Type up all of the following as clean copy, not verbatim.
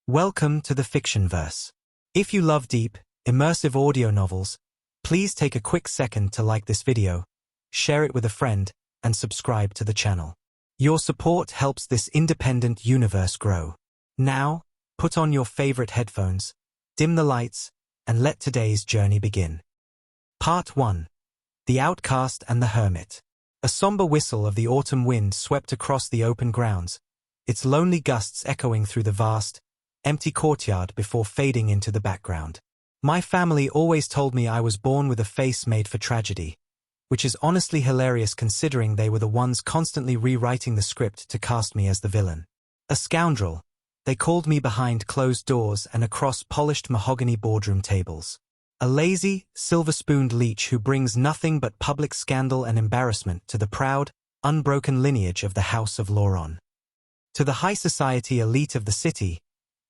Welcome to the Fictionverse. If you love deep, immersive audio novels, please take a quick second to like this video, share it with a friend, and subscribe to the channel. Your support helps this independent universe grow. Now, put on your favorite headphones, dim the lights, and let today's journey begin. Part 1. The Outcast and the Hermit. A somber whistle of the autumn wind swept across the open grounds, its lonely gusts echoing through the vast, empty courtyard before fading into the background. My family always told me I was born with a face made for tragedy, which is honestly hilarious considering they were the ones constantly rewriting the script to cast me as the villain. A scoundrel, they called me behind closed doors and across polished mahogany boardroom tables. A lazy, silver-spooned leech who brings nothing but public scandal and embarrassment to the proud, unbroken lineage of the House of Lauron. To the high society elite of the city,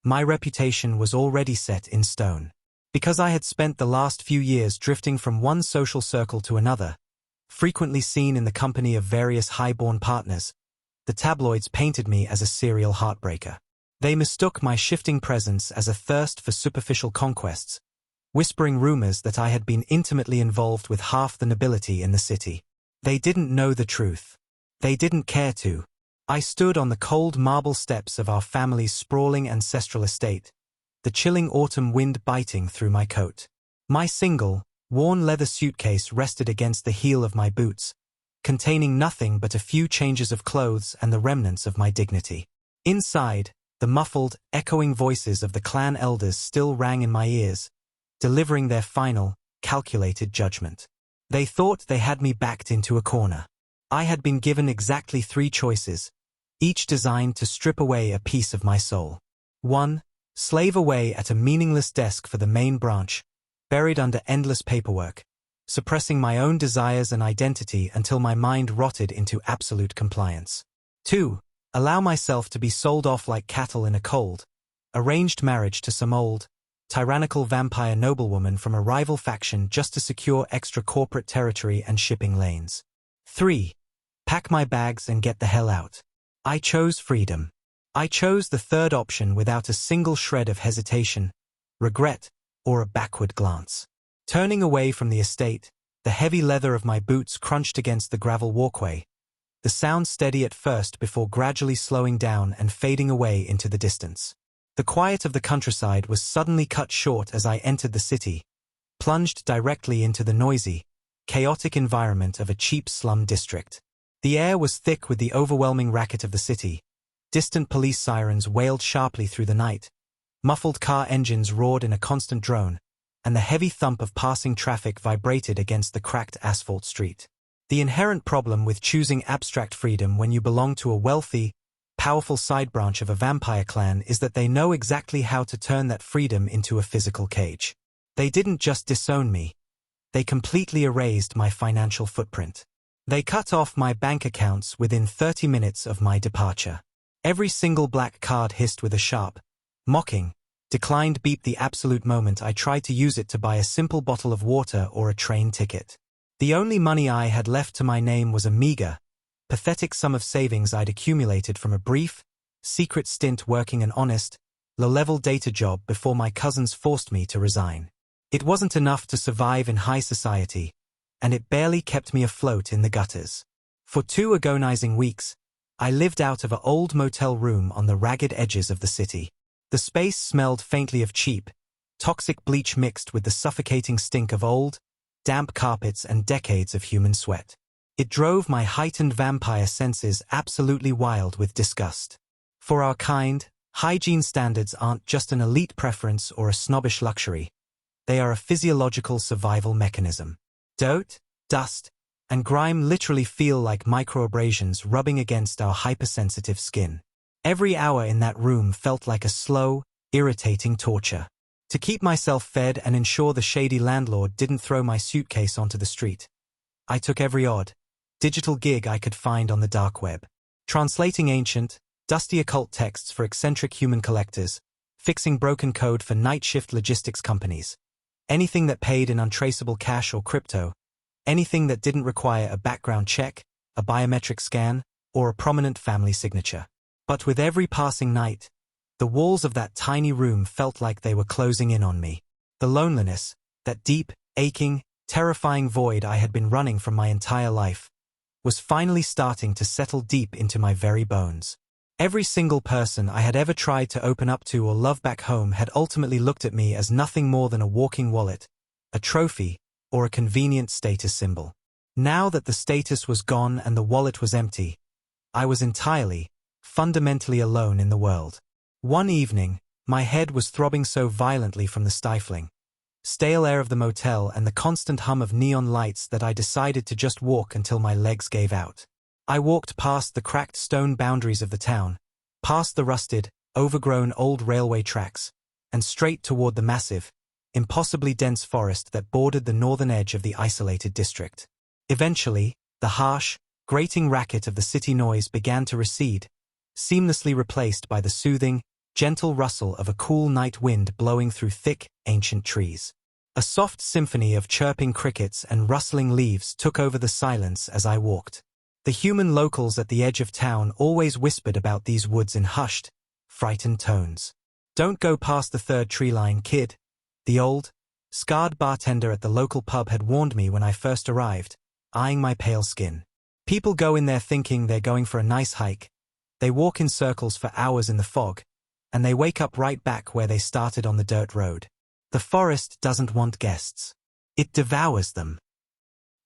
my reputation was already set in stone. Because I had spent the last few years drifting from one social circle to another, frequently seen in the company of various high-born partners, the tabloids painted me as a serial heartbreaker. They mistook my shifting presence as a thirst for superficial conquests, whispering rumors that I had been intimately involved with half the nobility in the city. They didn't know the truth. They didn't care to. I stood on the cold marble steps of our family's sprawling ancestral estate, the chilling autumn wind biting through my coat. My single, worn leather suitcase rested against the heel of my boots, containing nothing but a few changes of clothes and the remnants of my dignity. Inside, the muffled, echoing voices of the clan elders still rang in my ears, delivering their final, calculated judgment. They thought they had me backed into a corner. I had been given exactly 3 choices, each designed to strip away a piece of my soul. 1. Slave away at a meaningless desk for the main branch, buried under endless paperwork, suppressing my own desires and identity until my mind rotted into absolute compliance. 2. Allow myself to be sold off like cattle in a cold, arranged marriage to some old, tyrannical vampire noblewoman from a rival faction just to secure extra corporate territory and shipping lanes. 3. Pack my bags and get the hell out. I chose freedom. I chose the third option without a single shred of hesitation, regret, or a backward glance. Turning away from the estate, the heavy leather of my boots crunched against the gravel walkway, the sound steady at first before gradually slowing down and fading away into the distance. The quiet of the countryside was suddenly cut short as I entered the city, plunged directly into the noisy, chaotic environment of a cheap slum district. The air was thick with the overwhelming racket of the city. Distant police sirens wailed sharply through the night, muffled car engines roared in a constant drone, and the heavy thump of passing traffic vibrated against the cracked asphalt street. The inherent problem with choosing abstract freedom when you belong to a wealthy, powerful side branch of a vampire clan is that they know exactly how to turn that freedom into a physical cage. They didn't just disown me. They completely erased my financial footprint. They cut off my bank accounts within 30 minutes of my departure. Every single black card hissed with a sharp, mocking, declined beep the absolute moment I tried to use it to buy a simple bottle of water or a train ticket. The only money I had left to my name was a meager, pathetic sum of savings I'd accumulated from a brief, secret stint working an honest, low-level data job before my cousins forced me to resign. It wasn't enough to survive in high society, and it barely kept me afloat in the gutters. For 2 agonizing weeks, I lived out of an old motel room on the ragged edges of the city. The space smelled faintly of cheap, toxic bleach mixed with the suffocating stink of old, damp carpets and decades of human sweat. It drove my heightened vampire senses absolutely wild with disgust. For our kind, hygiene standards aren't just an elite preference or a snobbish luxury. They are a physiological survival mechanism. Dirt, dust, and grime literally feel like microabrasions rubbing against our hypersensitive skin. Every hour in that room felt like a slow, irritating torture. To keep myself fed and ensure the shady landlord didn't throw my suitcase onto the street, I took every odd, digital gig I could find on the dark web. Translating ancient, dusty occult texts for eccentric human collectors, fixing broken code for night shift logistics companies. Anything that paid in untraceable cash or crypto, anything that didn't require a background check, a biometric scan, or a prominent family signature. But with every passing night, The walls of that tiny room felt like they were closing in on me. The loneliness, that deep, aching, terrifying void I had been running from my entire life, was finally starting to settle deep into my very bones. Every single person I had ever tried to open up to or love back home had ultimately looked at me as nothing more than a walking wallet, a trophy, or a convenient status symbol. Now that the status was gone and the wallet was empty, I was entirely, fundamentally alone in the world. One evening, my head was throbbing so violently from the stifling, stale air of the motel and the constant hum of neon lights that I decided to just walk until my legs gave out. I walked past the cracked stone boundaries of the town, past the rusted, overgrown old railway tracks, and straight toward the massive, impossibly dense forest that bordered the northern edge of the isolated district. Eventually, the harsh, grating racket of the city noise began to recede, seamlessly replaced by the soothing, gentle rustle of a cool night wind blowing through thick, ancient trees. A soft symphony of chirping crickets and rustling leaves took over the silence as I walked. The human locals at the edge of town always whispered about these woods in hushed, frightened tones. "Don't go past the third tree line, kid," the old, scarred bartender at the local pub had warned me when I first arrived, eyeing my pale skin. "People go in there thinking they're going for a nice hike. They walk in circles for hours in the fog, and they wake up right back where they started on the dirt road. The forest doesn't want guests. It devours them."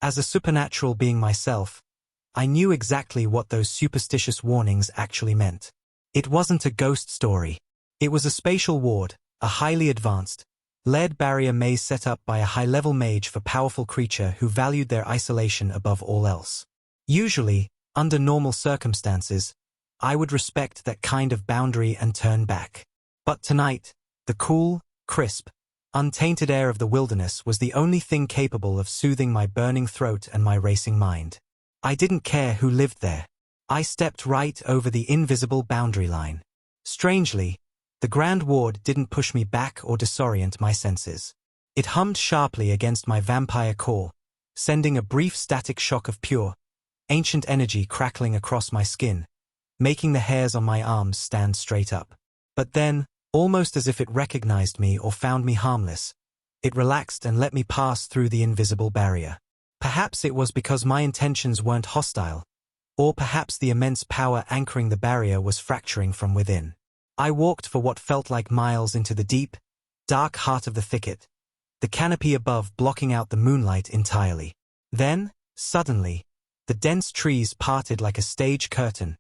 As a supernatural being myself, I knew exactly what those superstitious warnings actually meant. It wasn't a ghost story. It was a spatial ward, a highly advanced, lead barrier maze set up by a high-level mage for powerful creature who valued their isolation above all else. Usually, under normal circumstances, I would respect that kind of boundary and turn back. But tonight, the cool, crisp, untainted air of the wilderness was the only thing capable of soothing my burning throat and my racing mind. I didn't care who lived there. I stepped right over the invisible boundary line. Strangely, the grand ward didn't push me back or disorient my senses. It hummed sharply against my vampire core, sending a brief static shock of pure, ancient energy crackling across my skin, making the hairs on my arms stand straight up. But then, almost as if it recognized me or found me harmless, it relaxed and let me pass through the invisible barrier. Perhaps it was because my intentions weren't hostile, or perhaps the immense power anchoring the barrier was fracturing from within. I walked for what felt like miles into the deep, dark heart of the thicket, the canopy above blocking out the moonlight entirely. Then, suddenly, the dense trees parted like a stage curtain,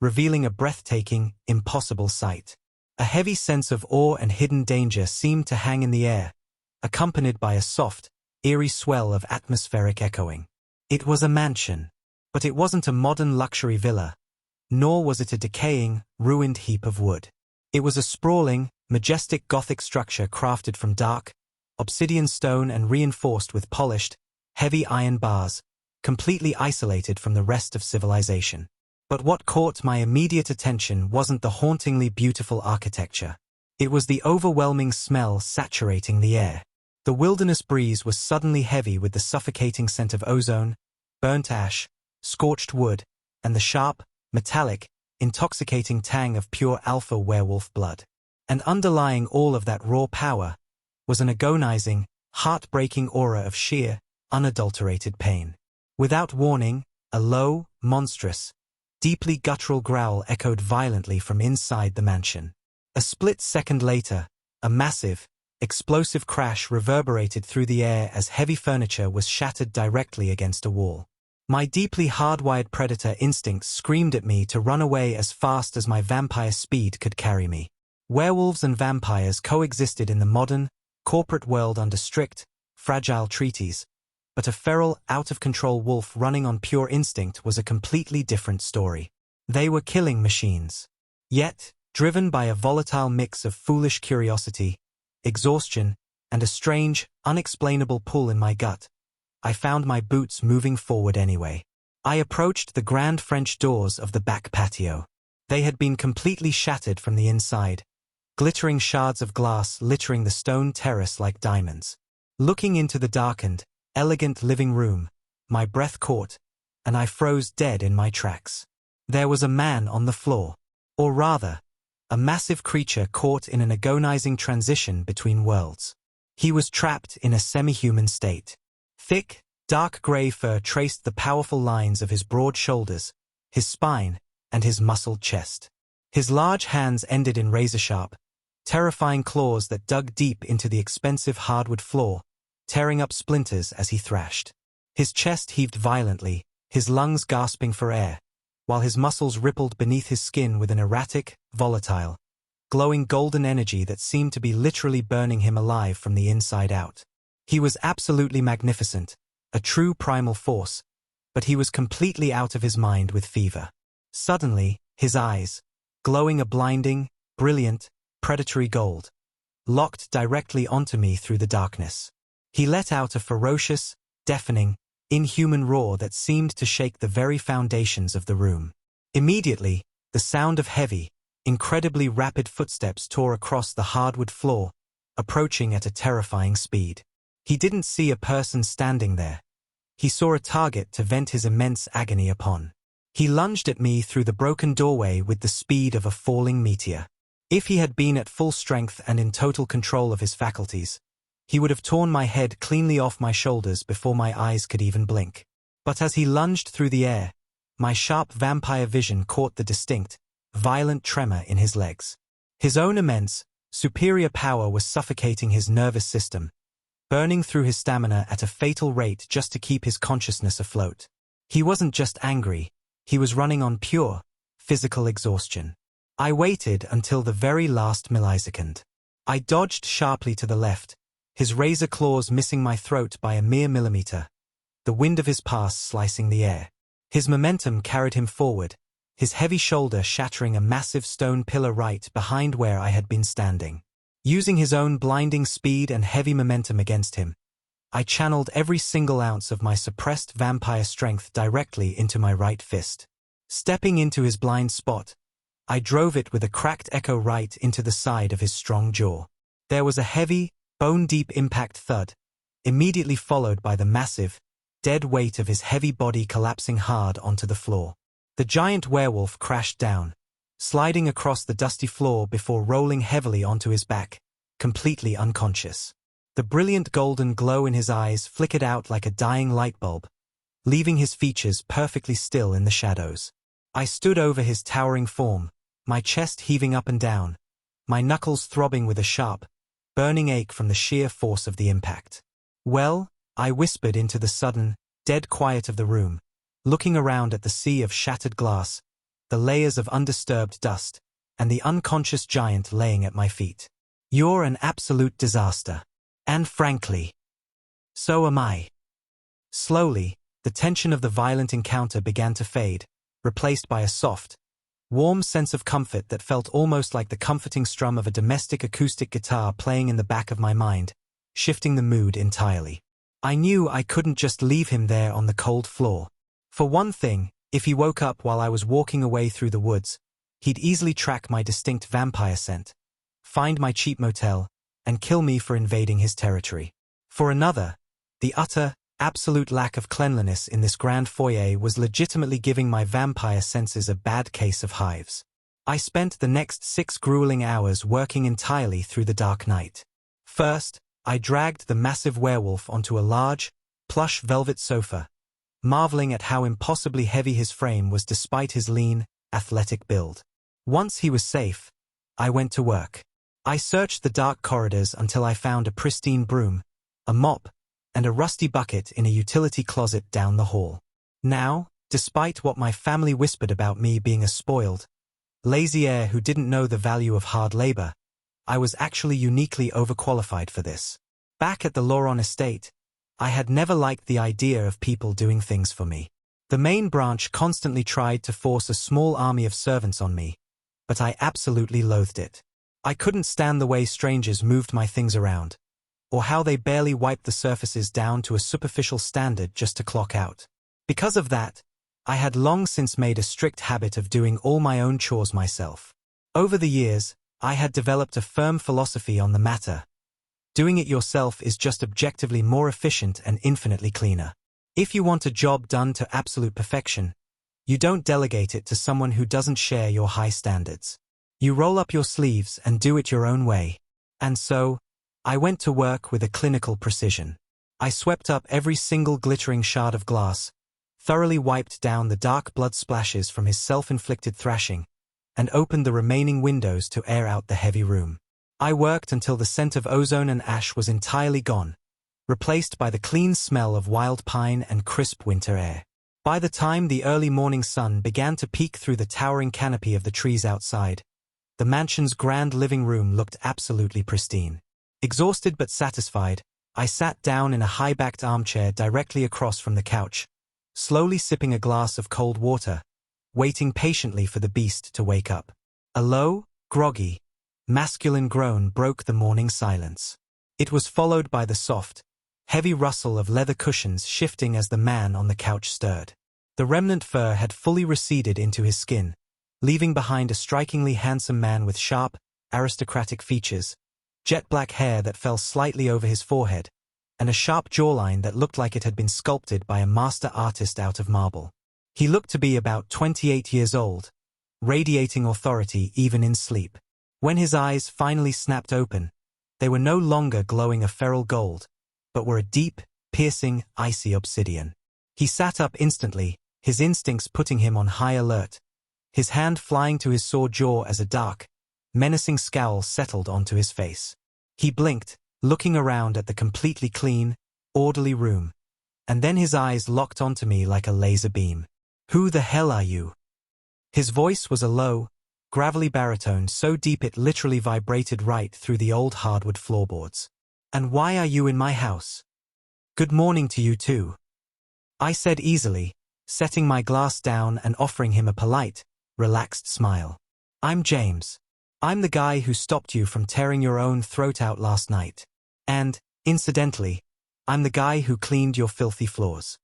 revealing a breathtaking, impossible sight. A heavy sense of awe and hidden danger seemed to hang in the air, accompanied by a soft, eerie swell of atmospheric echoing. It was a mansion, but it wasn't a modern luxury villa, nor was it a decaying, ruined heap of wood. It was a sprawling, majestic Gothic structure crafted from dark, obsidian stone and reinforced with polished, heavy iron bars, completely isolated from the rest of civilization. But what caught my immediate attention wasn't the hauntingly beautiful architecture. It was the overwhelming smell saturating the air. The wilderness breeze was suddenly heavy with the suffocating scent of ozone, burnt ash, scorched wood, and the sharp, metallic, intoxicating tang of pure Alpha Werewolf blood. And underlying all of that raw power was an agonizing, heart-breaking aura of sheer, unadulterated pain. Without warning, a low, monstrous, deeply guttural growl echoed violently from inside the mansion. A split second later, a massive, explosive crash reverberated through the air as heavy furniture was shattered directly against a wall. My deeply hardwired predator instincts screamed at me to run away as fast as my vampire speed could carry me. Werewolves and vampires coexisted in the modern, corporate world under strict, fragile treaties, but a feral, out-of-control wolf running on pure instinct was a completely different story. They were killing machines. Yet, driven by a volatile mix of foolish curiosity, exhaustion, and a strange, unexplainable pull in my gut, I found my boots moving forward anyway. I approached the grand French doors of the back patio. They had been completely shattered from the inside, glittering shards of glass littering the stone terrace like diamonds. Looking into the darkened, elegant living room, my breath caught, and I froze dead in my tracks. There was a man on the floor. Or rather, a massive creature caught in an agonizing transition between worlds. He was trapped in a semi-human state. Thick, dark gray fur traced the powerful lines of his broad shoulders, his spine, and his muscled chest. His large hands ended in razor-sharp, terrifying claws that dug deep into the expensive hardwood floor, tearing up splinters as he thrashed. His chest heaved violently, his lungs gasping for air, while his muscles rippled beneath his skin with an erratic, volatile, glowing golden energy that seemed to be literally burning him alive from the inside out. He was absolutely magnificent, a true primal force, but he was completely out of his mind with fever. Suddenly, his eyes, glowing a blinding, brilliant, predatory gold, locked directly onto me through the darkness. He let out a ferocious, deafening, inhuman roar that seemed to shake the very foundations of the room. Immediately, the sound of heavy, incredibly rapid footsteps tore across the hardwood floor, approaching at a terrifying speed. He didn't see a person standing there. He saw a target to vent his immense agony upon. He lunged at me through the broken doorway with the speed of a falling meteor. If he had been at full strength and in total control of his faculties, he would have torn my head cleanly off my shoulders before my eyes could even blink. But as he lunged through the air, my sharp vampire vision caught the distinct, violent tremor in his legs. His own immense, superior power was suffocating his nervous system, burning through his stamina at a fatal rate just to keep his consciousness afloat. He wasn't just angry, he was running on pure, physical exhaustion. I waited until the very last millisecond. I dodged sharply to the left, his razor claws missing my throat by a mere millimeter, the wind of his pass slicing the air. His momentum carried him forward, his heavy shoulder shattering a massive stone pillar right behind where I had been standing. Using his own blinding speed and heavy momentum against him, I channeled every single ounce of my suppressed vampire strength directly into my right fist. Stepping into his blind spot, I drove it with a cracked echo right into the side of his strong jaw. There was a heavy, bone-deep impact thud, immediately followed by the massive, dead weight of his heavy body collapsing hard onto the floor. The giant werewolf crashed down, sliding across the dusty floor before rolling heavily onto his back, completely unconscious. The brilliant golden glow in his eyes flickered out like a dying light bulb, leaving his features perfectly still in the shadows. I stood over his towering form, my chest heaving up and down, my knuckles throbbing with a sharp, burning ache from the sheer force of the impact. "Well," I whispered into the sudden, dead quiet of the room, looking around at the sea of shattered glass, the layers of undisturbed dust, and the unconscious giant laying at my feet. "You're an absolute disaster. And frankly, so am I." Slowly, the tension of the violent encounter began to fade, replaced by a soft, warm sense of comfort that felt almost like the comforting strum of a domestic acoustic guitar playing in the back of my mind, shifting the mood entirely. I knew I couldn't just leave him there on the cold floor. For one thing, if he woke up while I was walking away through the woods, he'd easily track my distinct vampire scent, find my cheap motel, and kill me for invading his territory. For another, the utter, absolute lack of cleanliness in this grand foyer was legitimately giving my vampire senses a bad case of hives. I spent the next 6 grueling hours working entirely through the dark night. First, I dragged the massive werewolf onto a large, plush velvet sofa, marveling at how impossibly heavy his frame was despite his lean, athletic build. Once he was safe, I went to work. I searched the dark corridors until I found a pristine broom, a mop, and a rusty bucket in a utility closet down the hall. Now, despite what my family whispered about me being a spoiled, lazy heir who didn't know the value of hard labor, I was actually uniquely overqualified for this. Back at the Lauron estate, I had never liked the idea of people doing things for me. The main branch constantly tried to force a small army of servants on me, but I absolutely loathed it. I couldn't stand the way strangers moved my things around, or how they barely wiped the surfaces down to a superficial standard just to clock out. Because of that, I had long since made a strict habit of doing all my own chores myself. Over the years, I had developed a firm philosophy on the matter. Doing it yourself is just objectively more efficient and infinitely cleaner. If you want a job done to absolute perfection, you don't delegate it to someone who doesn't share your high standards. You roll up your sleeves and do it your own way. And so, I went to work with a clinical precision. I swept up every single glittering shard of glass, thoroughly wiped down the dark blood splashes from his self-inflicted thrashing, and opened the remaining windows to air out the heavy room. I worked until the scent of ozone and ash was entirely gone, replaced by the clean smell of wild pine and crisp winter air. By the time the early morning sun began to peek through the towering canopy of the trees outside, the mansion's grand living room looked absolutely pristine. Exhausted but satisfied, I sat down in a high-backed armchair directly across from the couch, slowly sipping a glass of cold water, waiting patiently for the beast to wake up. A low, groggy, masculine groan broke the morning silence. It was followed by the soft, heavy rustle of leather cushions shifting as the man on the couch stirred. The remnant fur had fully receded into his skin, leaving behind a strikingly handsome man with sharp, aristocratic features, jet-black hair that fell slightly over his forehead, and a sharp jawline that looked like it had been sculpted by a master artist out of marble. He looked to be about 28 years old, radiating authority even in sleep. When his eyes finally snapped open, they were no longer glowing a feral gold, but were a deep, piercing, icy obsidian. He sat up instantly, his instincts putting him on high alert, his hand flying to his sore jaw as a dark, menacing scowl settled onto his face. He blinked, looking around at the completely clean, orderly room, and then his eyes locked onto me like a laser beam. "Who the hell are you?" His voice was a low, gravelly baritone so deep it literally vibrated right through the old hardwood floorboards. "And why are you in my house?" "Good morning to you too," I said easily, setting my glass down and offering him a polite, relaxed smile. "I'm James. I'm the guy who stopped you from tearing your own throat out last night. And, incidentally, I'm the guy who cleaned your filthy floors."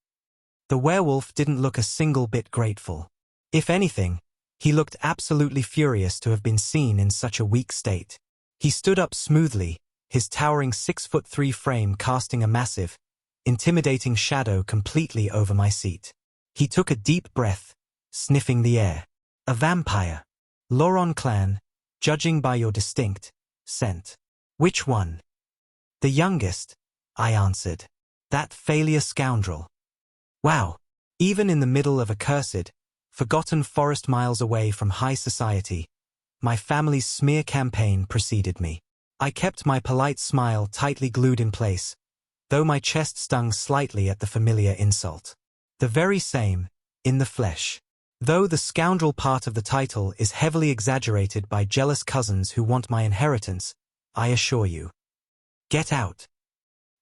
The werewolf didn't look a single bit grateful. If anything, he looked absolutely furious to have been seen in such a weak state. He stood up smoothly, his towering 6'3" frame casting a massive, intimidating shadow completely over my seat. He took a deep breath, sniffing the air. "A vampire. Lauron clan, judging by your distinct scent." "Which one?" "The youngest," I answered. "That failure scoundrel." Wow. Even in the middle of a cursed, forgotten forest miles away from high society, my family's smear campaign preceded me. I kept my polite smile tightly glued in place, though my chest stung slightly at the familiar insult. The very same, in the flesh. Though the scoundrel part of the title is heavily exaggerated by jealous cousins who want my inheritance, I assure you. "Get out,"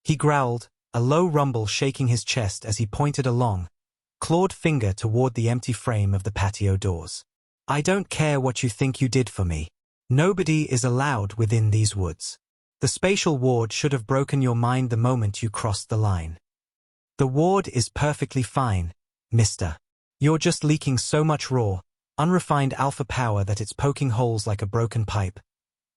he growled, a low rumble shaking his chest as he pointed a long, clawed finger toward the empty frame of the patio doors. "I don't care what you think you did for me. Nobody is allowed within these woods. The spatial ward should have broken your mind the moment you crossed the line. The ward is perfectly fine, mister. You're just leaking so much raw, unrefined alpha power that it's poking holes like a broken pipe."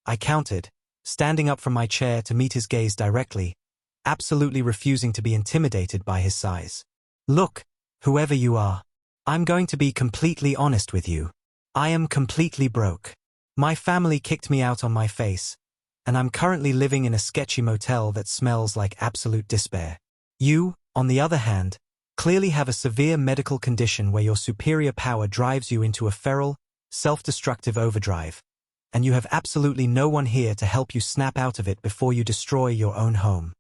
I countered, standing up from my chair to meet his gaze directly, absolutely refusing to be intimidated by his size. "Look, whoever you are, I'm going to be completely honest with you. I am completely broke. My family kicked me out on my face, and I'm currently living in a sketchy motel that smells like absolute despair. You, on the other hand, clearly have a severe medical condition where your superior power drives you into a feral, self-destructive overdrive, and you have absolutely no one here to help you snap out of it before you destroy your own home."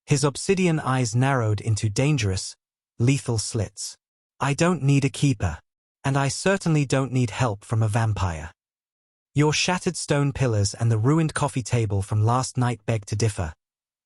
His obsidian eyes narrowed into dangerous, lethal slits. "I don't need a keeper. And I certainly don't need help from a vampire. Your shattered stone pillars and the ruined coffee table from last night beg to differ,"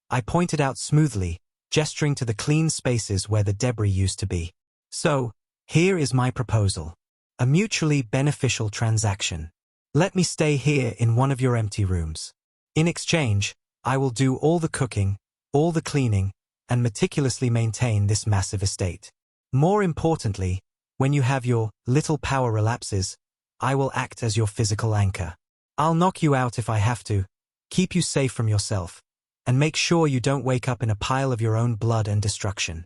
I pointed out smoothly, gesturing to the clean spaces where the debris used to be. "So, here is my proposal. A mutually beneficial transaction. Let me stay here in one of your empty rooms. In exchange, I will do all the cooking, all the cleaning, and meticulously maintain this massive estate. More importantly, when you have your little power relapses, I will act as your physical anchor. I'll knock you out if I have to, keep you safe from yourself, and make sure you don't wake up in a pile of your own blood and destruction.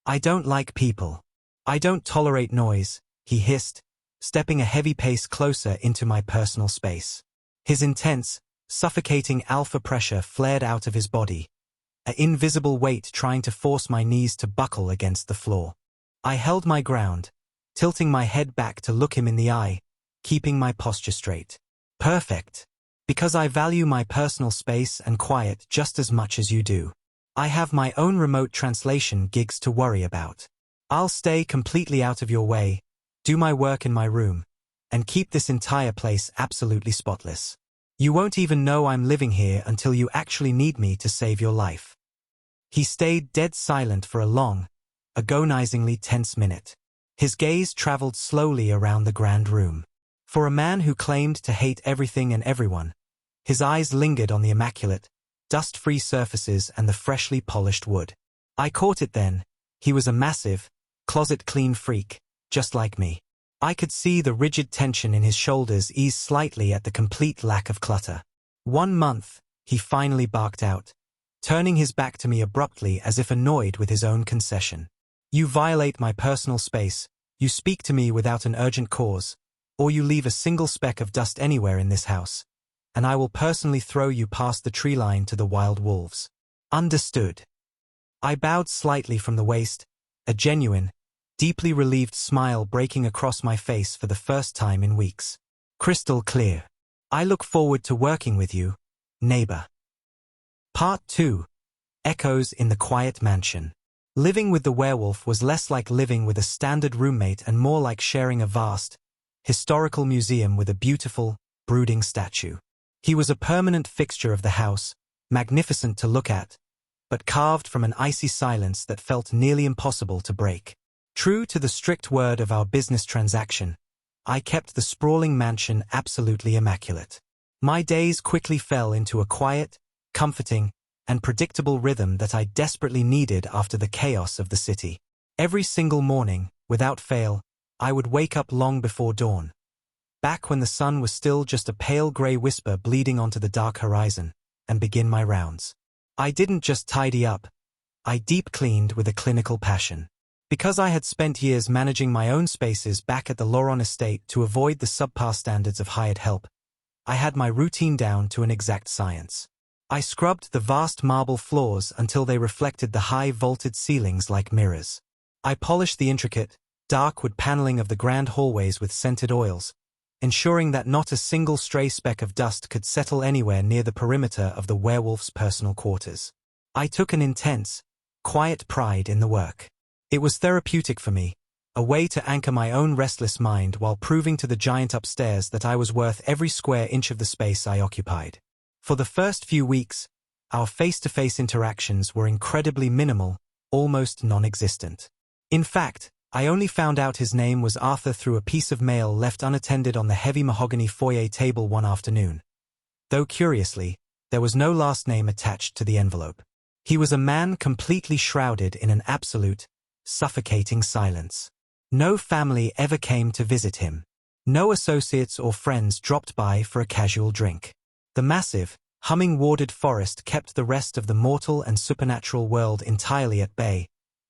I don't like people. I don't tolerate noise," he hissed, stepping a heavy pace closer into my personal space. His intense, suffocating alpha pressure flared out of his body, an invisible weight trying to force my knees to buckle against the floor. I held my ground, tilting my head back to look him in the eye, keeping my posture straight. Perfect. Because I value my personal space and quiet just as much as you do. I have my own remote translation gigs to worry about. I'll stay completely out of your way, do my work in my room, and keep this entire place absolutely spotless. You won't even know I'm living here until you actually need me to save your life. He stayed dead silent for a long, agonizingly tense minute. His gaze traveled slowly around the grand room. For a man who claimed to hate everything and everyone, his eyes lingered on the immaculate, dust-free surfaces and the freshly polished wood. I caught it then. He was a massive, closet-clean freak, just like me. I could see the rigid tension in his shoulders ease slightly at the complete lack of clutter. 1 month, he finally barked out, turning his back to me abruptly as if annoyed with his own concession. You violate my personal space, you speak to me without an urgent cause, or you leave a single speck of dust anywhere in this house, and I will personally throw you past the tree line to the wild wolves. Understood. I bowed slightly from the waist, a genuine, deeply relieved smile breaking across my face for the first time in weeks. Crystal clear. I look forward to working with you, neighbor. Part 2. Echoes in the Quiet Mansion. Living with the werewolf was less like living with a standard roommate and more like sharing a vast, historical museum with a beautiful, brooding statue. He was a permanent fixture of the house, magnificent to look at, but carved from an icy silence that felt nearly impossible to break. True to the strict word of our business transaction, I kept the sprawling mansion absolutely immaculate. My days quickly fell into a quiet, comforting, and predictable rhythm that I desperately needed after the chaos of the city. Every single morning, without fail, I would wake up long before dawn, back when the sun was still just a pale gray whisper bleeding onto the dark horizon, and begin my rounds. I didn't just tidy up, I deep cleaned with a clinical passion. Because I had spent years managing my own spaces back at the Lauron estate to avoid the subpar standards of hired help, I had my routine down to an exact science. I scrubbed the vast marble floors until they reflected the high vaulted ceilings like mirrors. I polished the intricate, dark wood paneling of the grand hallways with scented oils, ensuring that not a single stray speck of dust could settle anywhere near the perimeter of the werewolf's personal quarters. I took an intense, quiet pride in the work. It was therapeutic for me, a way to anchor my own restless mind while proving to the giant upstairs that I was worth every square inch of the space I occupied. For the first few weeks, our face-to-face interactions were incredibly minimal, almost non-existent. In fact, I only found out his name was Arthur through a piece of mail left unattended on the heavy mahogany foyer table one afternoon. Though curiously, there was no last name attached to the envelope. He was a man completely shrouded in an absolute, suffocating silence. No family ever came to visit him. No associates or friends dropped by for a casual drink. The massive, humming warded forest kept the rest of the mortal and supernatural world entirely at bay,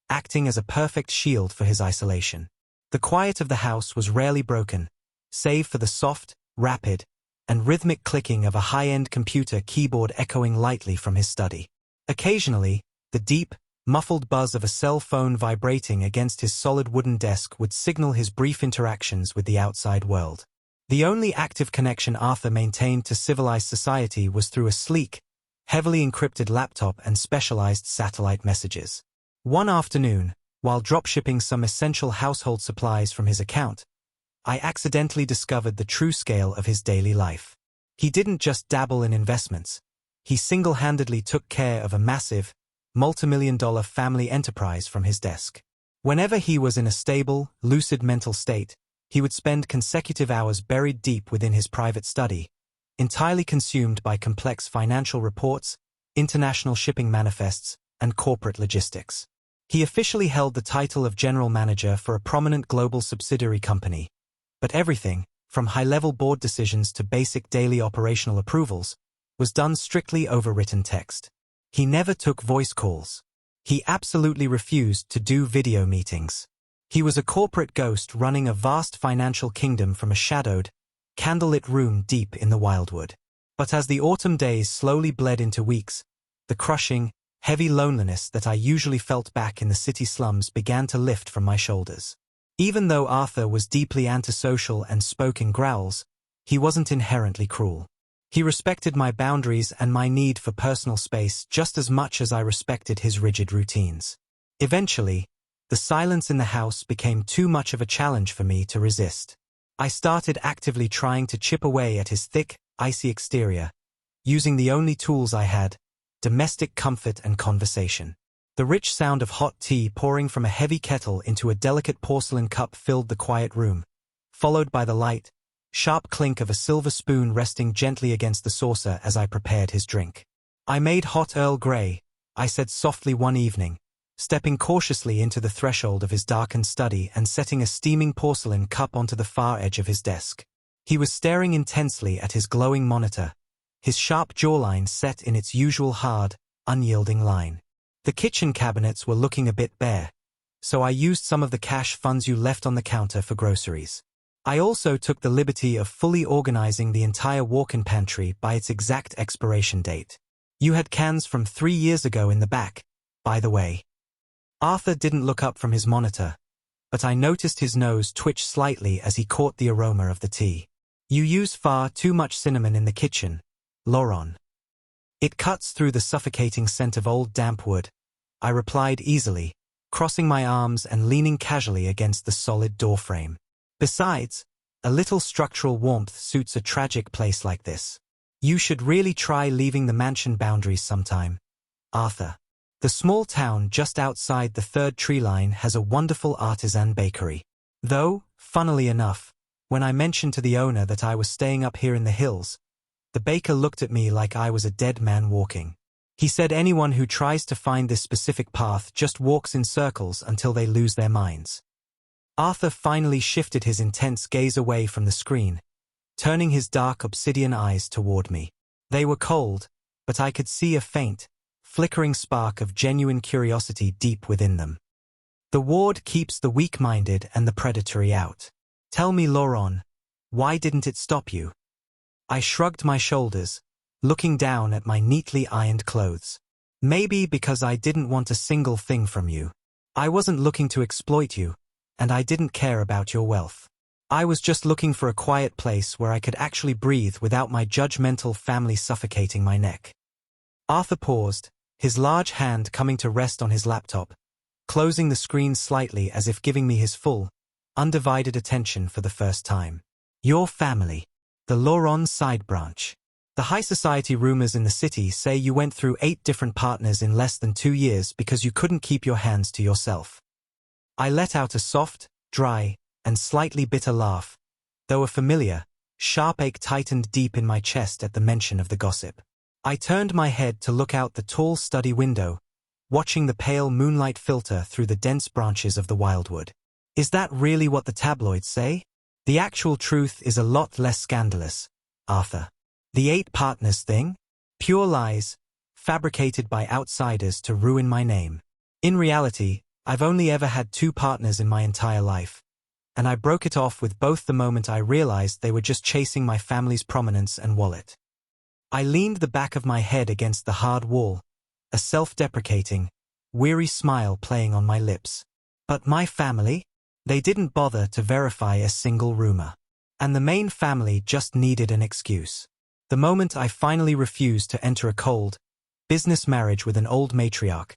acting as a perfect shield for his isolation. The quiet of the house was rarely broken, save for the soft, rapid, and rhythmic clicking of a high-end computer keyboard echoing lightly from his study. Occasionally, the deep, muffled buzz of a cell phone vibrating against his solid wooden desk would signal his brief interactions with the outside world. The only active connection Arthur maintained to civilized society was through a sleek, heavily encrypted laptop and specialized satellite messages. One afternoon, while dropshipping some essential household supplies from his account, I accidentally discovered the true scale of his daily life. He didn't just dabble in investments. He single-handedly took care of a massive, multi-million-dollar family enterprise from his desk. Whenever he was in a stable, lucid mental state, he would spend consecutive hours buried deep within his private study, entirely consumed by complex financial reports, international shipping manifests, and corporate logistics. He officially held the title of general manager for a prominent global subsidiary company, but everything, from high-level board decisions to basic daily operational approvals, was done strictly over written text. He never took voice calls. He absolutely refused to do video meetings. He was a corporate ghost running a vast financial kingdom from a shadowed, candlelit room deep in the wildwood. But as the autumn days slowly bled into weeks, the crushing, heavy loneliness that I usually felt back in the city slums began to lift from my shoulders. Even though Arthur was deeply antisocial and spoke in growls, he wasn't inherently cruel. He respected my boundaries and my need for personal space just as much as I respected his rigid routines. Eventually, the silence in the house became too much of a challenge for me to resist. I started actively trying to chip away at his thick, icy exterior, using the only tools I had: domestic comfort and conversation. The rich sound of hot tea pouring from a heavy kettle into a delicate porcelain cup filled the quiet room, followed by the light, sharp clink of a silver spoon resting gently against the saucer as I prepared his drink. "I made hot Earl Grey," I said softly one evening, stepping cautiously into the threshold of his darkened study and setting a steaming porcelain cup onto the far edge of his desk. He was staring intensely at his glowing monitor, his sharp jawline set in its usual hard, unyielding line. The kitchen cabinets were looking a bit bare, so I used some of the cash funds you left on the counter for groceries. I also took the liberty of fully organizing the entire walk-in pantry by its exact expiration date. "You had cans from 3 years ago in the back, by the way." Arthur didn't look up from his monitor, but I noticed his nose twitch slightly as he caught the aroma of the tea. "You use far too much cinnamon in the kitchen, Lauren. It cuts through the suffocating scent of old damp wood," I replied easily, crossing my arms and leaning casually against the solid doorframe. "Besides, a little structural warmth suits a tragic place like this. You should really try leaving the mansion boundaries sometime, Arthur. The small town just outside the third tree line has a wonderful artisan bakery. Though, funnily enough, when I mentioned to the owner that I was staying up here in the hills, the baker looked at me like I was a dead man walking. He said anyone who tries to find this specific path just walks in circles until they lose their minds." Arthur finally shifted his intense gaze away from the screen, turning his dark obsidian eyes toward me. They were cold, but I could see a faint, flickering spark of genuine curiosity deep within them. "The ward keeps the weak-minded and the predatory out. Tell me, Lauren, why didn't it stop you?" I shrugged my shoulders, looking down at my neatly ironed clothes. "Maybe because I didn't want a single thing from you. I wasn't looking to exploit you, and I didn't care about your wealth. I was just looking for a quiet place where I could actually breathe without my judgmental family suffocating my neck." Arthur paused, his large hand coming to rest on his laptop, closing the screen slightly as if giving me his full, undivided attention for the first time. "Your family. The Lauren side branch. The high society rumors in the city say you went through 8 different partners in less than 2 years because you couldn't keep your hands to yourself." I let out a soft, dry, and slightly bitter laugh, though a familiar, sharp ache tightened deep in my chest at the mention of the gossip. I turned my head to look out the tall study window, watching the pale moonlight filter through the dense branches of the wildwood. Is that really what the tabloids say? The actual truth is a lot less scandalous, Arthur. The 8 partners thing? Pure lies, fabricated by outsiders to ruin my name. In reality, I've only ever had 2 partners in my entire life, and I broke it off with both the moment I realized they were just chasing my family's prominence and wallet. I leaned the back of my head against the hard wall, a self-deprecating, weary smile playing on my lips. But my family? They didn't bother to verify a single rumor. And the main family just needed an excuse. The moment I finally refused to enter a cold, business marriage with an old matriarch,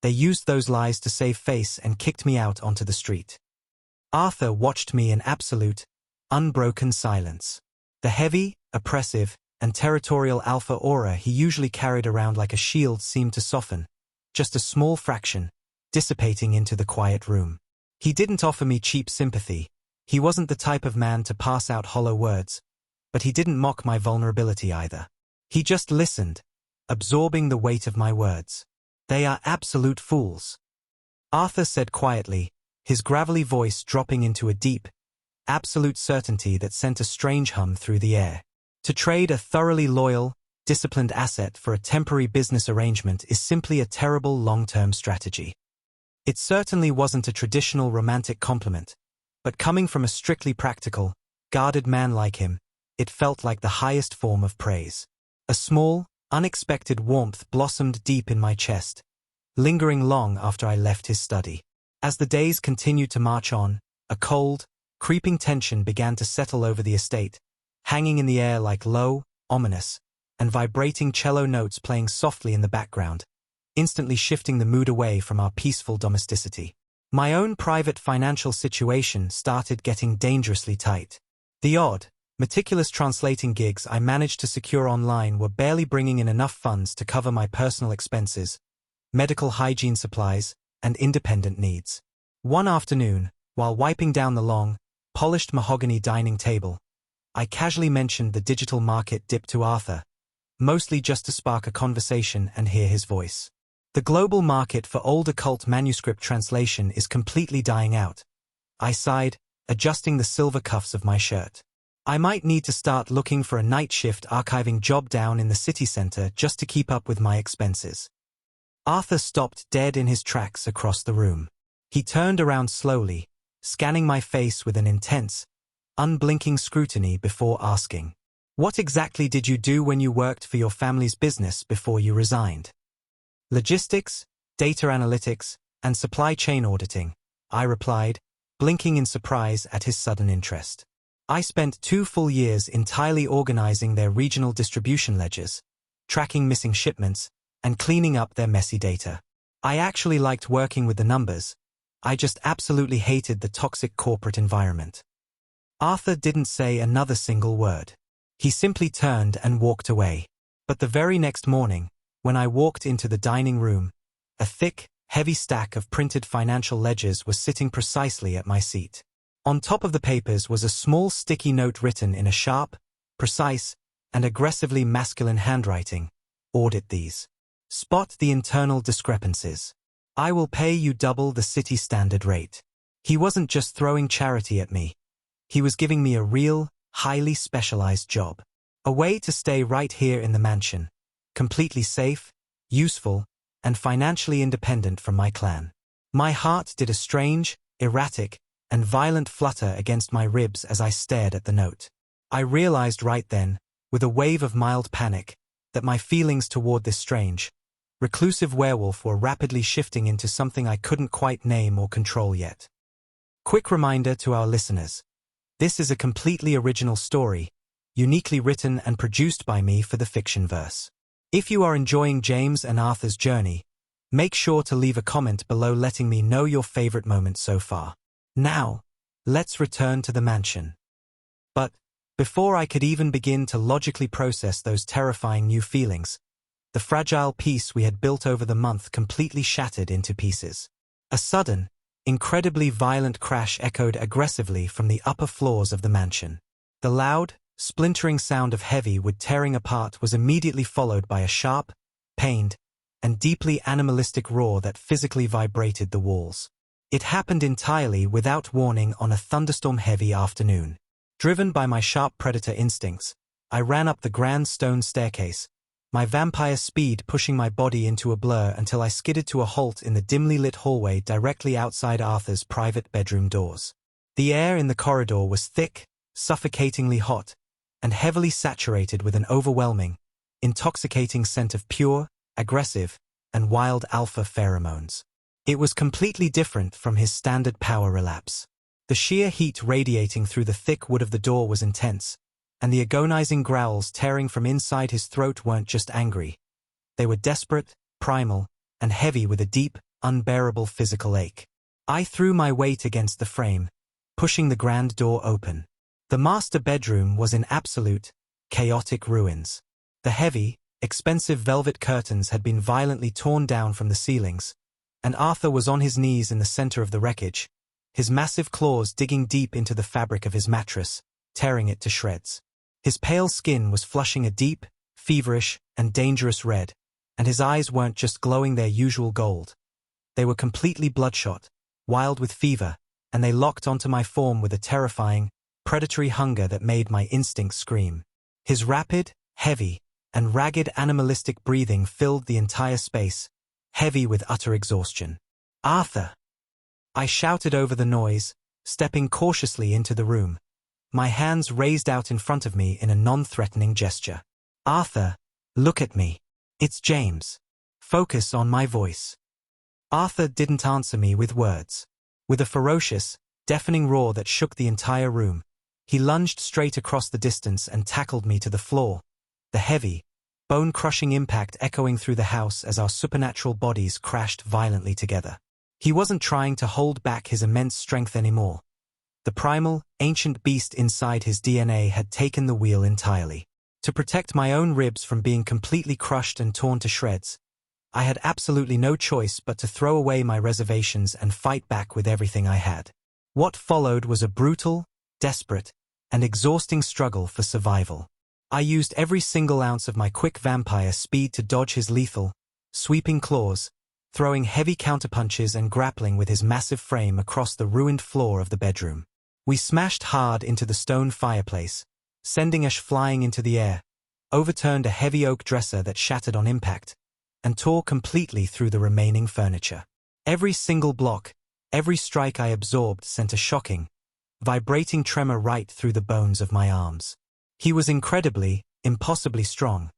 they used those lies to save face and kicked me out onto the street. Arthur watched me in absolute, unbroken silence. The heavy, oppressive, and territorial alpha aura he usually carried around like a shield seemed to soften, just a small fraction, dissipating into the quiet room. He didn't offer me cheap sympathy. He wasn't the type of man to pass out hollow words, but he didn't mock my vulnerability either. He just listened, absorbing the weight of my words. "They are absolute fools," Arthur said quietly, his gravelly voice dropping into a deep, absolute certainty that sent a strange hum through the air. To trade a thoroughly loyal, disciplined asset for a temporary business arrangement is simply a terrible long-term strategy. It certainly wasn't a traditional romantic compliment, but coming from a strictly practical, guarded man like him, it felt like the highest form of praise. A small, unexpected warmth blossomed deep in my chest, lingering long after I left his study. As the days continued to march on, a cold, creeping tension began to settle over the estate, hanging in the air like low, ominous, and vibrating cello notes playing softly in the background, instantly shifting the mood away from our peaceful domesticity. My own private financial situation started getting dangerously tight. The odd, meticulous translating gigs I managed to secure online were barely bringing in enough funds to cover my personal expenses, medical hygiene supplies, and independent needs. One afternoon, while wiping down the long, polished mahogany dining table, I casually mentioned the digital market dip to Arthur, mostly just to spark a conversation and hear his voice. The global market for old occult manuscript translation is completely dying out. I sighed, adjusting the silver cuffs of my shirt. I might need to start looking for a night shift archiving job down in the city center just to keep up with my expenses. Arthur stopped dead in his tracks across the room. He turned around slowly, scanning my face with an intense, unblinking scrutiny before asking, "What exactly did you do when you worked for your family's business before you resigned?" "Logistics, data analytics, and supply chain auditing," I replied, blinking in surprise at his sudden interest. "I spent 2 full years entirely organizing their regional distribution ledgers, tracking missing shipments, and cleaning up their messy data. I actually liked working with the numbers. I just absolutely hated the toxic corporate environment." Arthur didn't say another single word. He simply turned and walked away. But the very next morning, when I walked into the dining room, a thick, heavy stack of printed financial ledgers was sitting precisely at my seat. On top of the papers was a small sticky note written in a sharp, precise, and aggressively masculine handwriting. "Audit these. Spot the internal discrepancies. I will pay you double the city standard rate." He wasn't just throwing charity at me. He was giving me a real, highly specialized job. A way to stay right here in the mansion, completely safe, useful, and financially independent from my clan. My heart did a strange, erratic, and violent flutter against my ribs as I stared at the note. I realized right then, with a wave of mild panic, that my feelings toward this strange, reclusive werewolf were rapidly shifting into something I couldn't quite name or control yet. Quick reminder to our listeners. This is a completely original story, uniquely written and produced by me for the fiction verse. If you are enjoying James and Arthur's journey, make sure to leave a comment below letting me know your favorite moment so far. Now, let's return to the mansion. But, before I could even begin to logically process those terrifying new feelings, the fragile peace we had built over the month completely shattered into pieces. A sudden, incredibly violent crash echoed aggressively from the upper floors of the mansion. The loud, splintering sound of heavy wood tearing apart was immediately followed by a sharp, pained, and deeply animalistic roar that physically vibrated the walls. It happened entirely without warning on a thunderstorm-heavy afternoon. Driven by my sharp predator instincts, I ran up the grand stone staircase, my vampire speed pushing my body into a blur until I skidded to a halt in the dimly lit hallway directly outside Arthur's private bedroom doors. The air in the corridor was thick, suffocatingly hot, and heavily saturated with an overwhelming, intoxicating scent of pure, aggressive, and wild alpha pheromones. It was completely different from his standard power relapse. The sheer heat radiating through the thick wood of the door was intense, and the agonizing growls tearing from inside his throat weren't just angry. They were desperate, primal, and heavy with a deep, unbearable physical ache. I threw my weight against the frame, pushing the grand door open. The master bedroom was in absolute, chaotic ruins. The heavy, expensive velvet curtains had been violently torn down from the ceilings, and Arthur was on his knees in the center of the wreckage, his massive claws digging deep into the fabric of his mattress, tearing it to shreds. His pale skin was flushing a deep, feverish, and dangerous red, and his eyes weren't just glowing their usual gold. They were completely bloodshot, wild with fever, and they locked onto my form with a terrifying, predatory hunger that made my instincts scream. His rapid, heavy, and ragged animalistic breathing filled the entire space, heavy with utter exhaustion. "Arthur!" I shouted over the noise, stepping cautiously into the room, my hands raised out in front of me in a non-threatening gesture. Arthur, look at me. It's James. Focus on my voice. Arthur didn't answer me with words. With a ferocious, deafening roar that shook the entire room, he lunged straight across the distance and tackled me to the floor, the heavy, bone-crushing impact echoing through the house as our supernatural bodies crashed violently together. He wasn't trying to hold back his immense strength anymore. The primal, ancient beast inside his DNA had taken the wheel entirely. To protect my own ribs from being completely crushed and torn to shreds, I had absolutely no choice but to throw away my reservations and fight back with everything I had. What followed was a brutal, desperate, and exhausting struggle for survival. I used every single ounce of my quick vampire speed to dodge his lethal, sweeping claws, throwing heavy counterpunches and grappling with his massive frame across the ruined floor of the bedroom. We smashed hard into the stone fireplace, sending us flying into the air, overturned a heavy oak dresser that shattered on impact, and tore completely through the remaining furniture. Every single block, every strike I absorbed sent a shocking, vibrating tremor right through the bones of my arms. He was incredibly, impossibly strong,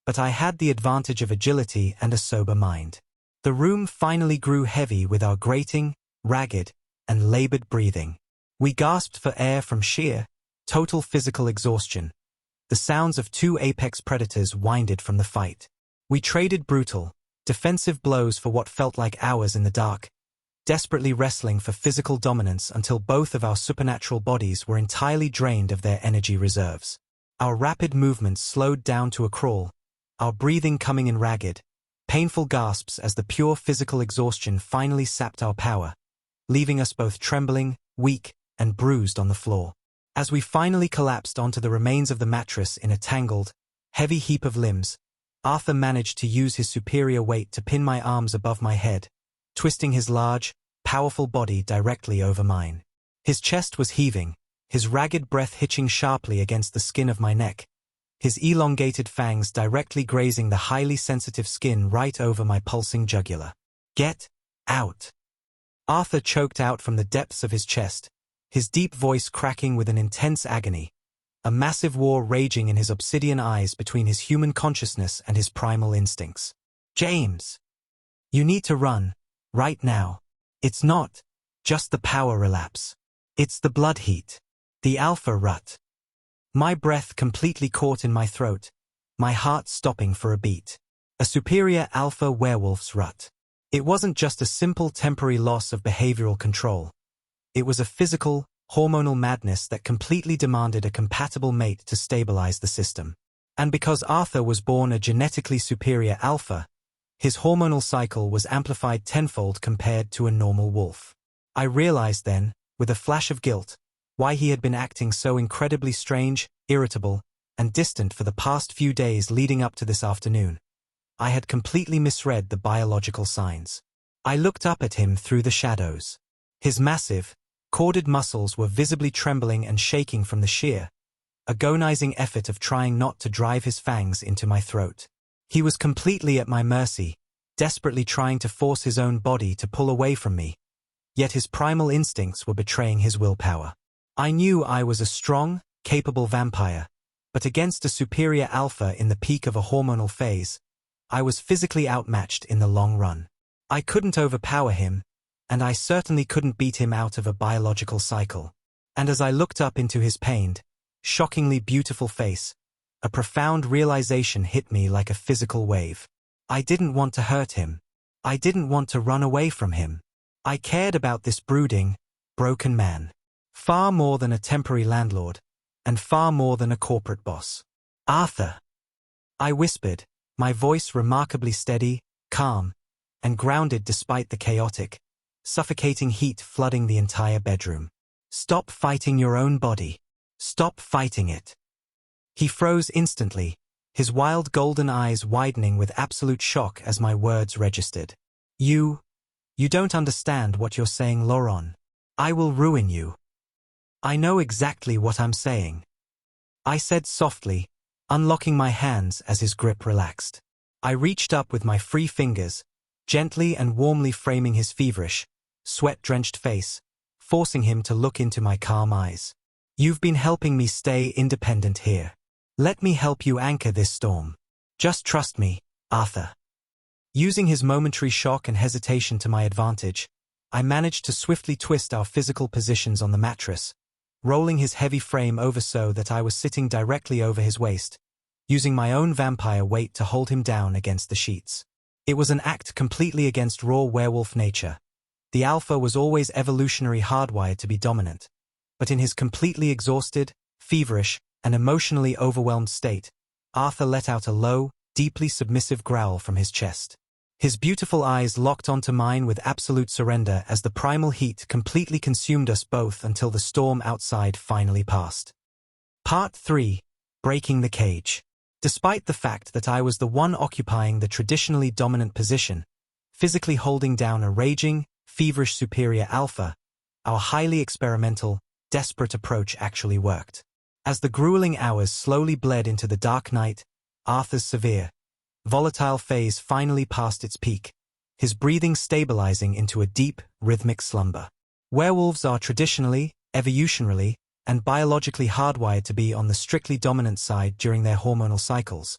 but I had the advantage of agility and a sober mind. The room finally grew heavy with our grating, ragged, and labored breathing. We gasped for air from sheer, total physical exhaustion. The sounds of two apex predators winded from the fight. We traded brutal, defensive blows for what felt like hours in the dark, desperately wrestling for physical dominance until both of our supernatural bodies were entirely drained of their energy reserves. Our rapid movements slowed down to a crawl, our breathing coming in ragged, painful gasps as the pure physical exhaustion finally sapped our power, leaving us both trembling, weak, and bruised on the floor. As we finally collapsed onto the remains of the mattress in a tangled, heavy heap of limbs, Arthur managed to use his superior weight to pin my arms above my head, twisting his large, powerful body directly over mine. His chest was heaving, his ragged breath hitching sharply against the skin of my neck, his elongated fangs directly grazing the highly sensitive skin right over my pulsing jugular. "Get out!" Arthur choked out from the depths of his chest, his deep voice cracking with an intense agony, a massive war raging in his obsidian eyes between his human consciousness and his primal instincts. "James! You need to run, right now. It's not just the power relapse. It's the blood heat. The alpha rut." My breath completely caught in my throat, my heart stopping for a beat. A superior alpha werewolf's rut. It wasn't just a simple temporary loss of behavioral control. It was a physical, hormonal madness that completely demanded a compatible mate to stabilize the system. And because Arthur was born a genetically superior alpha, his hormonal cycle was amplified tenfold compared to a normal wolf. I realized then, with a flash of guilt, why he had been acting so incredibly strange, irritable, and distant for the past few days leading up to this afternoon. I had completely misread the biological signs. I looked up at him through the shadows. His massive, corded muscles were visibly trembling and shaking from the sheer, agonizing effort of trying not to drive his fangs into my throat. He was completely at my mercy, desperately trying to force his own body to pull away from me, yet his primal instincts were betraying his willpower. I knew I was a strong, capable vampire, but against a superior alpha in the peak of a hormonal phase, I was physically outmatched in the long run. I couldn't overpower him, and I certainly couldn't beat him out of a biological cycle. And as I looked up into his pained, shockingly beautiful face, a profound realization hit me like a physical wave. I didn't want to hurt him. I didn't want to run away from him. I cared about this brooding, broken man. Far more than a temporary landlord, and far more than a corporate boss. "Arthur!" I whispered, my voice remarkably steady, calm, and grounded despite the chaotic, suffocating heat flooding the entire bedroom. "Stop fighting your own body. Stop fighting it." He froze instantly, his wild golden eyes widening with absolute shock as my words registered. You don't understand what you're saying, Lauren. I will ruin you." "I know exactly what I'm saying," I said softly, unlocking my hands as his grip relaxed. I reached up with my free fingers, gently and warmly framing his feverish, sweat-drenched face, forcing him to look into my calm eyes. "You've been helping me stay independent here. Let me help you anchor this storm. Just trust me, Arthur." Using his momentary shock and hesitation to my advantage, I managed to swiftly twist our physical positions on the mattress, rolling his heavy frame over so that I was sitting directly over his waist, using my own vampire weight to hold him down against the sheets. It was an act completely against raw werewolf nature. The alpha was always evolutionary hardwired to be dominant, but in his completely exhausted, feverish, and emotionally overwhelmed state, Arthur let out a low, deeply submissive growl from his chest. His beautiful eyes locked onto mine with absolute surrender as the primal heat completely consumed us both until the storm outside finally passed. Part 3. Breaking the Cage. Despite the fact that I was the one occupying the traditionally dominant position, physically holding down a raging, feverish superior alpha, our highly experimental, desperate approach actually worked. As the grueling hours slowly bled into the dark night, Arthur's severe, volatile phase finally passed its peak, his breathing stabilizing into a deep, rhythmic slumber. Werewolves are traditionally, evolutionarily, and biologically hardwired to be on the strictly dominant side during their hormonal cycles,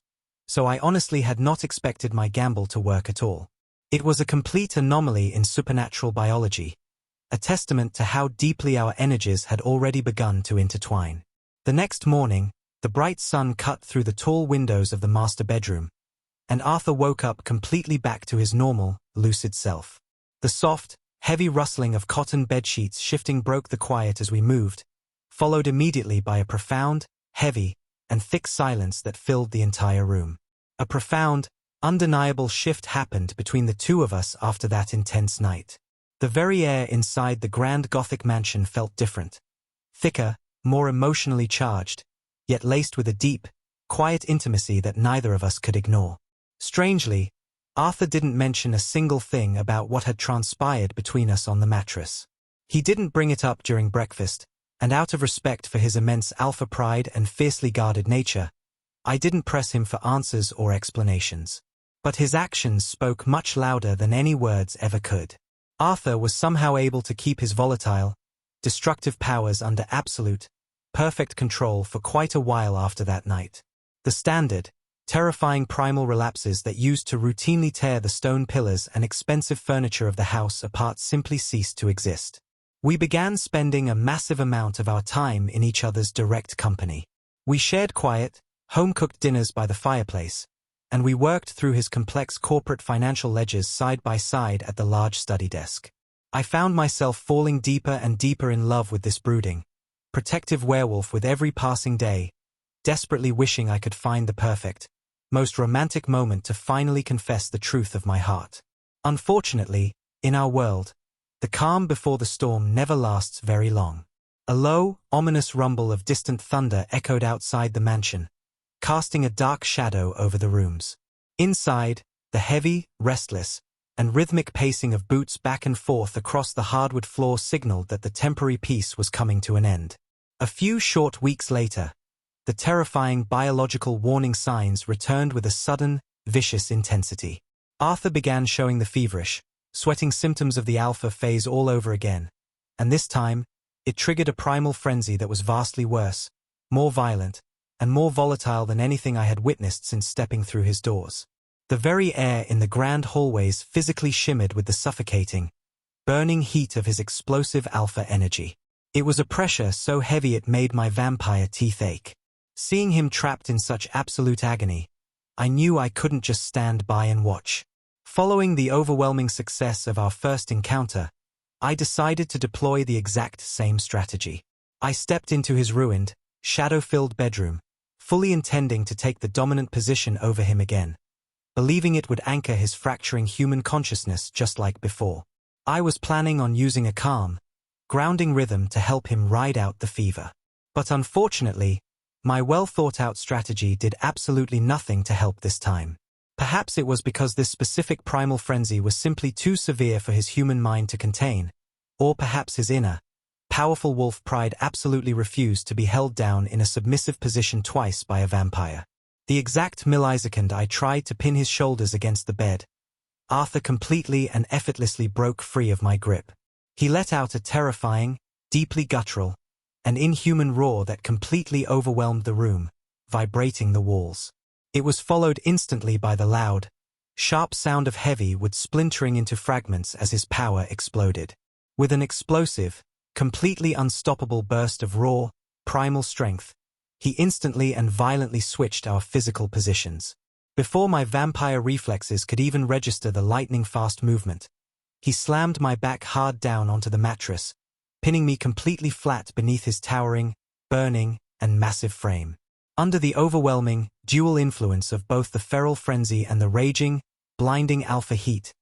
so I honestly had not expected my gamble to work at all. It was a complete anomaly in supernatural biology, a testament to how deeply our energies had already begun to intertwine. The next morning, the bright sun cut through the tall windows of the master bedroom, and Arthur woke up completely back to his normal, lucid self. The soft, heavy rustling of cotton bedsheets shifting broke the quiet as we moved, followed immediately by a profound, heavy, and thick silence that filled the entire room. A profound, undeniable shift happened between the two of us after that intense night. The very air inside the grand Gothic mansion felt different. Thicker, more emotionally charged, yet laced with a deep, quiet intimacy that neither of us could ignore. Strangely, Arthur didn't mention a single thing about what had transpired between us on the mattress. He didn't bring it up during breakfast, and out of respect for his immense alpha pride and fiercely guarded nature, I didn't press him for answers or explanations. But his actions spoke much louder than any words ever could. Arthur was somehow able to keep his volatile, destructive powers under absolute, perfect control for quite a while after that night. The standard, terrifying primal relapses that used to routinely tear the stone pillars and expensive furniture of the house apart simply ceased to exist. We began spending a massive amount of our time in each other's direct company. We shared quiet, home-cooked dinners by the fireplace, and we worked through his complex corporate financial ledgers side by side at the large study desk. I found myself falling deeper and deeper in love with this brooding, protective werewolf with every passing day, desperately wishing I could find the perfect, most romantic moment to finally confess the truth of my heart. Unfortunately, in our world, the calm before the storm never lasts very long. A low, ominous rumble of distant thunder echoed outside the mansion, casting a dark shadow over the rooms. Inside, the heavy, restless, and rhythmic pacing of boots back and forth across the hardwood floor signaled that the temporary peace was coming to an end. A few short weeks later, the terrifying biological warning signs returned with a sudden, vicious intensity. Arthur began showing the feverish, sweating symptoms of the alpha phase all over again, and this time, it triggered a primal frenzy that was vastly worse, more violent, and more volatile than anything I had witnessed since stepping through his doors. The very air in the grand hallways physically shimmered with the suffocating, burning heat of his explosive alpha energy. It was a pressure so heavy it made my vampire teeth ache. Seeing him trapped in such absolute agony, I knew I couldn't just stand by and watch. Following the overwhelming success of our first encounter, I decided to deploy the exact same strategy. I stepped into his ruined, shadow-filled bedroom, fully intending to take the dominant position over him again, believing it would anchor his fracturing human consciousness just like before. I was planning on using a calm, grounding rhythm to help him ride out the fever. But unfortunately, my well-thought-out strategy did absolutely nothing to help this time. Perhaps it was because this specific primal frenzy was simply too severe for his human mind to contain, or perhaps his inner, powerful wolf pride absolutely refused to be held down in a submissive position twice by a vampire. The exact millisecond I tried to pin his shoulders against the bed, Arthur completely and effortlessly broke free of my grip. He let out a terrifying, deeply guttural, and inhuman roar that completely overwhelmed the room, vibrating the walls. It was followed instantly by the loud, sharp sound of heavy wood splintering into fragments as his power exploded. With an explosive, completely unstoppable burst of raw, primal strength, he instantly and violently switched our physical positions. Before my vampire reflexes could even register the lightning-fast movement, he slammed my back hard down onto the mattress, pinning me completely flat beneath his towering, burning, and massive frame. Under the overwhelming, dual influence of both the feral frenzy and the raging, blinding alpha heat,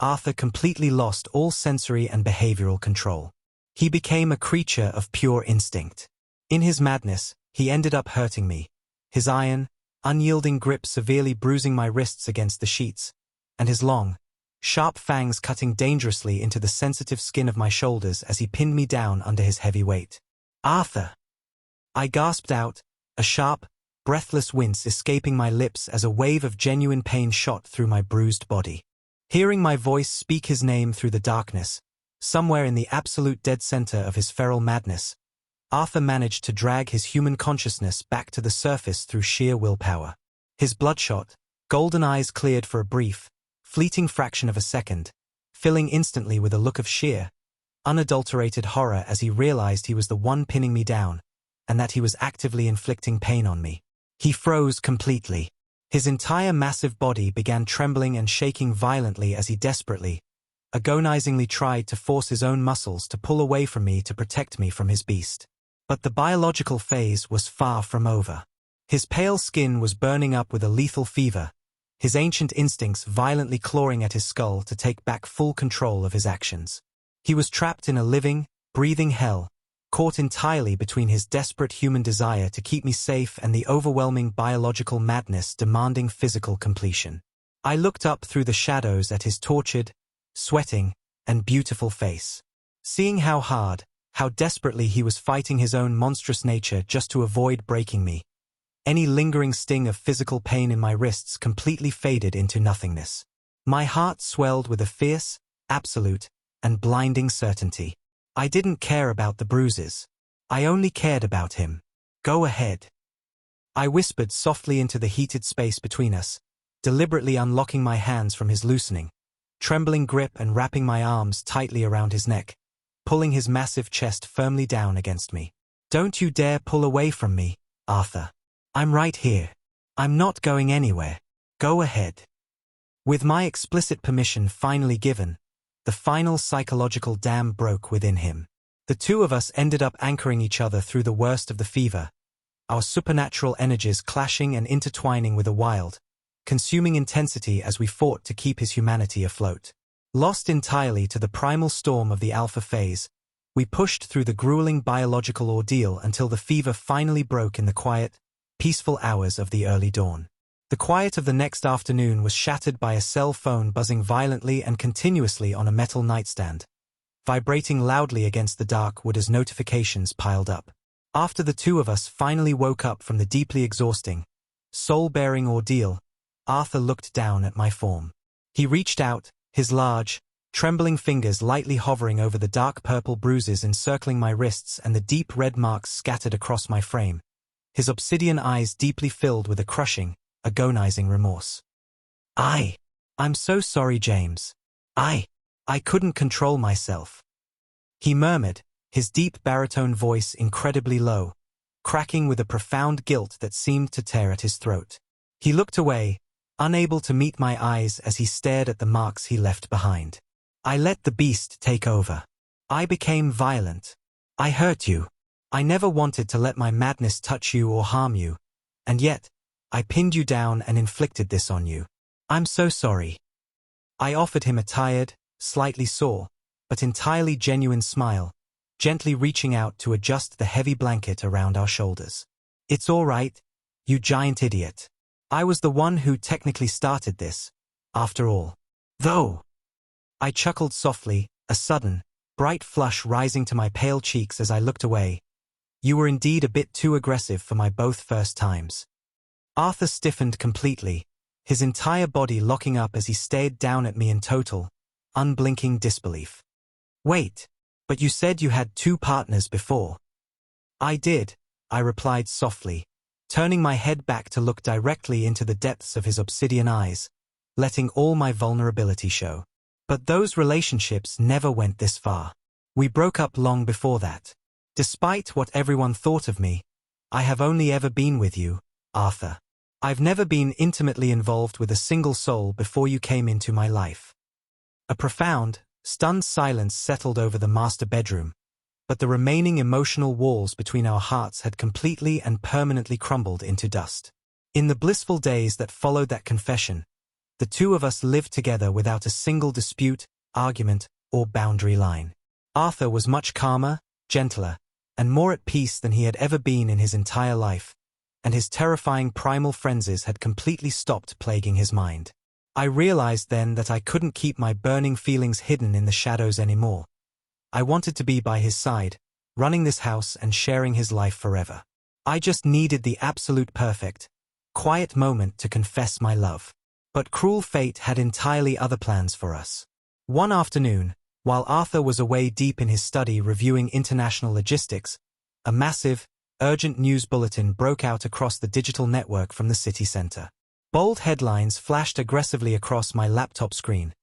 Arthur completely lost all sensory and behavioral control. He became a creature of pure instinct. In his madness, he ended up hurting me, his iron, unyielding grip severely bruising my wrists against the sheets, and his long, sharp fangs cutting dangerously into the sensitive skin of my shoulders as he pinned me down under his heavy weight. "Arthur!" I gasped out, a sharp, breathless wince escaping my lips as a wave of genuine pain shot through my bruised body. Hearing my voice speak his name through the darkness, somewhere in the absolute dead center of his feral madness, Arthur managed to drag his human consciousness back to the surface through sheer willpower. His bloodshot, golden eyes cleared for a brief, fleeting fraction of a second, filling instantly with a look of sheer, unadulterated horror as he realized he was the one pinning me down, and that he was actively inflicting pain on me. He froze completely. His entire massive body began trembling and shaking violently as he desperately, agonizingly tried to force his own muscles to pull away from me to protect me from his beast. But the biological phase was far from over. His pale skin was burning up with a lethal fever, his ancient instincts violently clawing at his skull to take back full control of his actions. He was trapped in a living, breathing hell, caught entirely between his desperate human desire to keep me safe and the overwhelming biological madness demanding physical completion. I looked up through the shadows at his tortured, sweating, and beautiful face. Seeing how hard, how desperately he was fighting his own monstrous nature just to avoid breaking me, any lingering sting of physical pain in my wrists completely faded into nothingness. My heart swelled with a fierce, absolute, and blinding certainty. I didn't care about the bruises. I only cared about him. "Go ahead." I whispered softly into the heated space between us, deliberately unlocking my hands from his loosening, trembling grip and wrapping my arms tightly around his neck, pulling his massive chest firmly down against me. "Don't you dare pull away from me, Arthur. I'm right here. I'm not going anywhere. Go ahead." With my explicit permission finally given, the final psychological dam broke within him. The two of us ended up anchoring each other through the worst of the fever, our supernatural energies clashing and intertwining with a wild, consuming intensity as we fought to keep his humanity afloat. Lost entirely to the primal storm of the alpha phase, we pushed through the grueling biological ordeal until the fever finally broke in the quiet, peaceful hours of the early dawn. The quiet of the next afternoon was shattered by a cell phone buzzing violently and continuously on a metal nightstand, vibrating loudly against the dark wood as notifications piled up. After the two of us finally woke up from the deeply exhausting, soul-bearing ordeal, Arthur looked down at my form. He reached out, his large, trembling fingers lightly hovering over the dark purple bruises encircling my wrists and the deep red marks scattered across my frame, his obsidian eyes deeply filled with a crushing, agonizing remorse. I'm so sorry, James. I couldn't control myself," he murmured, his deep baritone voice incredibly low, cracking with a profound guilt that seemed to tear at his throat. He looked away, unable to meet my eyes as he stared at the marks he left behind. "I let the beast take over. I became violent. I hurt you. I never wanted to let my madness touch you or harm you, and yet, I pinned you down and inflicted this on you. I'm so sorry." I offered him a tired, slightly sore, but entirely genuine smile, gently reaching out to adjust the heavy blanket around our shoulders. "It's all right, you giant idiot. I was the one who technically started this, after all. Though." I chuckled softly, a sudden, bright flush rising to my pale cheeks as I looked away. "You were indeed a bit too aggressive for my both first times." Arthur stiffened completely, his entire body locking up as he stared down at me in total, unblinking disbelief. "Wait, But you said you had 2 partners before. I did, I replied softly, turning my head back to look directly into the depths of his obsidian eyes, letting all my vulnerability show. But those relationships never went this far. We broke up long before that. Despite what everyone thought of me, I have only ever been with you, Arthur. I've never been intimately involved with a single soul before you came into my life. A profound, stunned silence settled over the master bedroom, but the remaining emotional walls between our hearts had completely and permanently crumbled into dust. In the blissful days that followed that confession, the 2 of us lived together without a single dispute, argument, or boundary line. Arthur was much calmer, gentler, and more at peace than he had ever been in his entire life, and his terrifying primal frenzies had completely stopped plaguing his mind. I realized then that I couldn't keep my burning feelings hidden in the shadows anymore. I wanted to be by his side, running this house and sharing his life forever. I just needed the absolute perfect, quiet moment to confess my love. But cruel fate had entirely other plans for us. One afternoon, while Arthur was away deep in his study reviewing international logistics, a massive, urgent news bulletin broke out across the digital network from the city center. Bold headlines flashed aggressively across my laptop screen.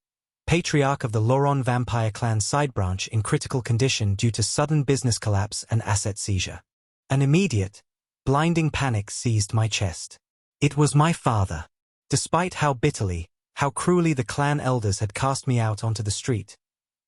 Patriarch of the Loron vampire clan side branch in critical condition due to sudden business collapse and asset seizure. An immediate, blinding panic seized my chest. It was my father. Despite how bitterly, how cruelly the clan elders had cast me out onto the street,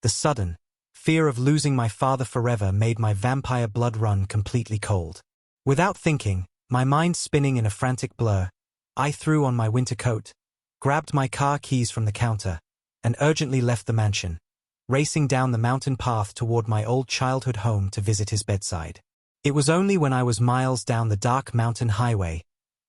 the sudden fear of losing my father forever made my vampire blood run completely cold. Without thinking, my mind spinning in a frantic blur, I threw on my winter coat, grabbed my car keys from the counter, and urgently left the mansion, racing down the mountain path toward my old childhood home to visit his bedside. It was only when I was miles down the dark mountain highway,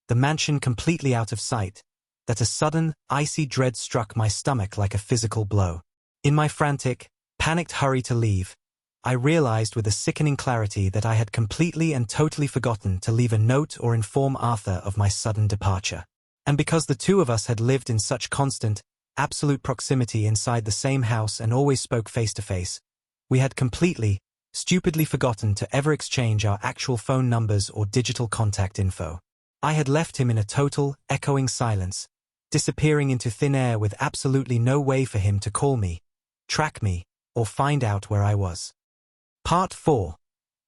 the mansion completely out of sight, that a sudden, icy dread struck my stomach like a physical blow. In my frantic, panicked hurry to leave, I realized with a sickening clarity that I had completely and totally forgotten to leave a note or inform Arthur of my sudden departure. And because the 2 of us had lived in such constant, absolute proximity inside the same house and always spoke face to face, we had completely, stupidly forgotten to ever exchange our actual phone numbers or digital contact info. I had left him in a total, echoing silence, disappearing into thin air with absolutely no way for him to call me, track me, or find out where I was. Part 4.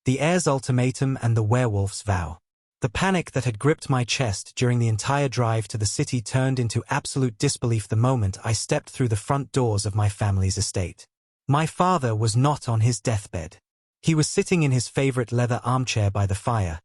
The Heir's Ultimatum and the Werewolf's Vow. The panic that had gripped my chest during the entire drive to the city turned into absolute disbelief the moment I stepped through the front doors of my family's estate. My father was not on his deathbed. He was sitting in his favorite leather armchair by the fire,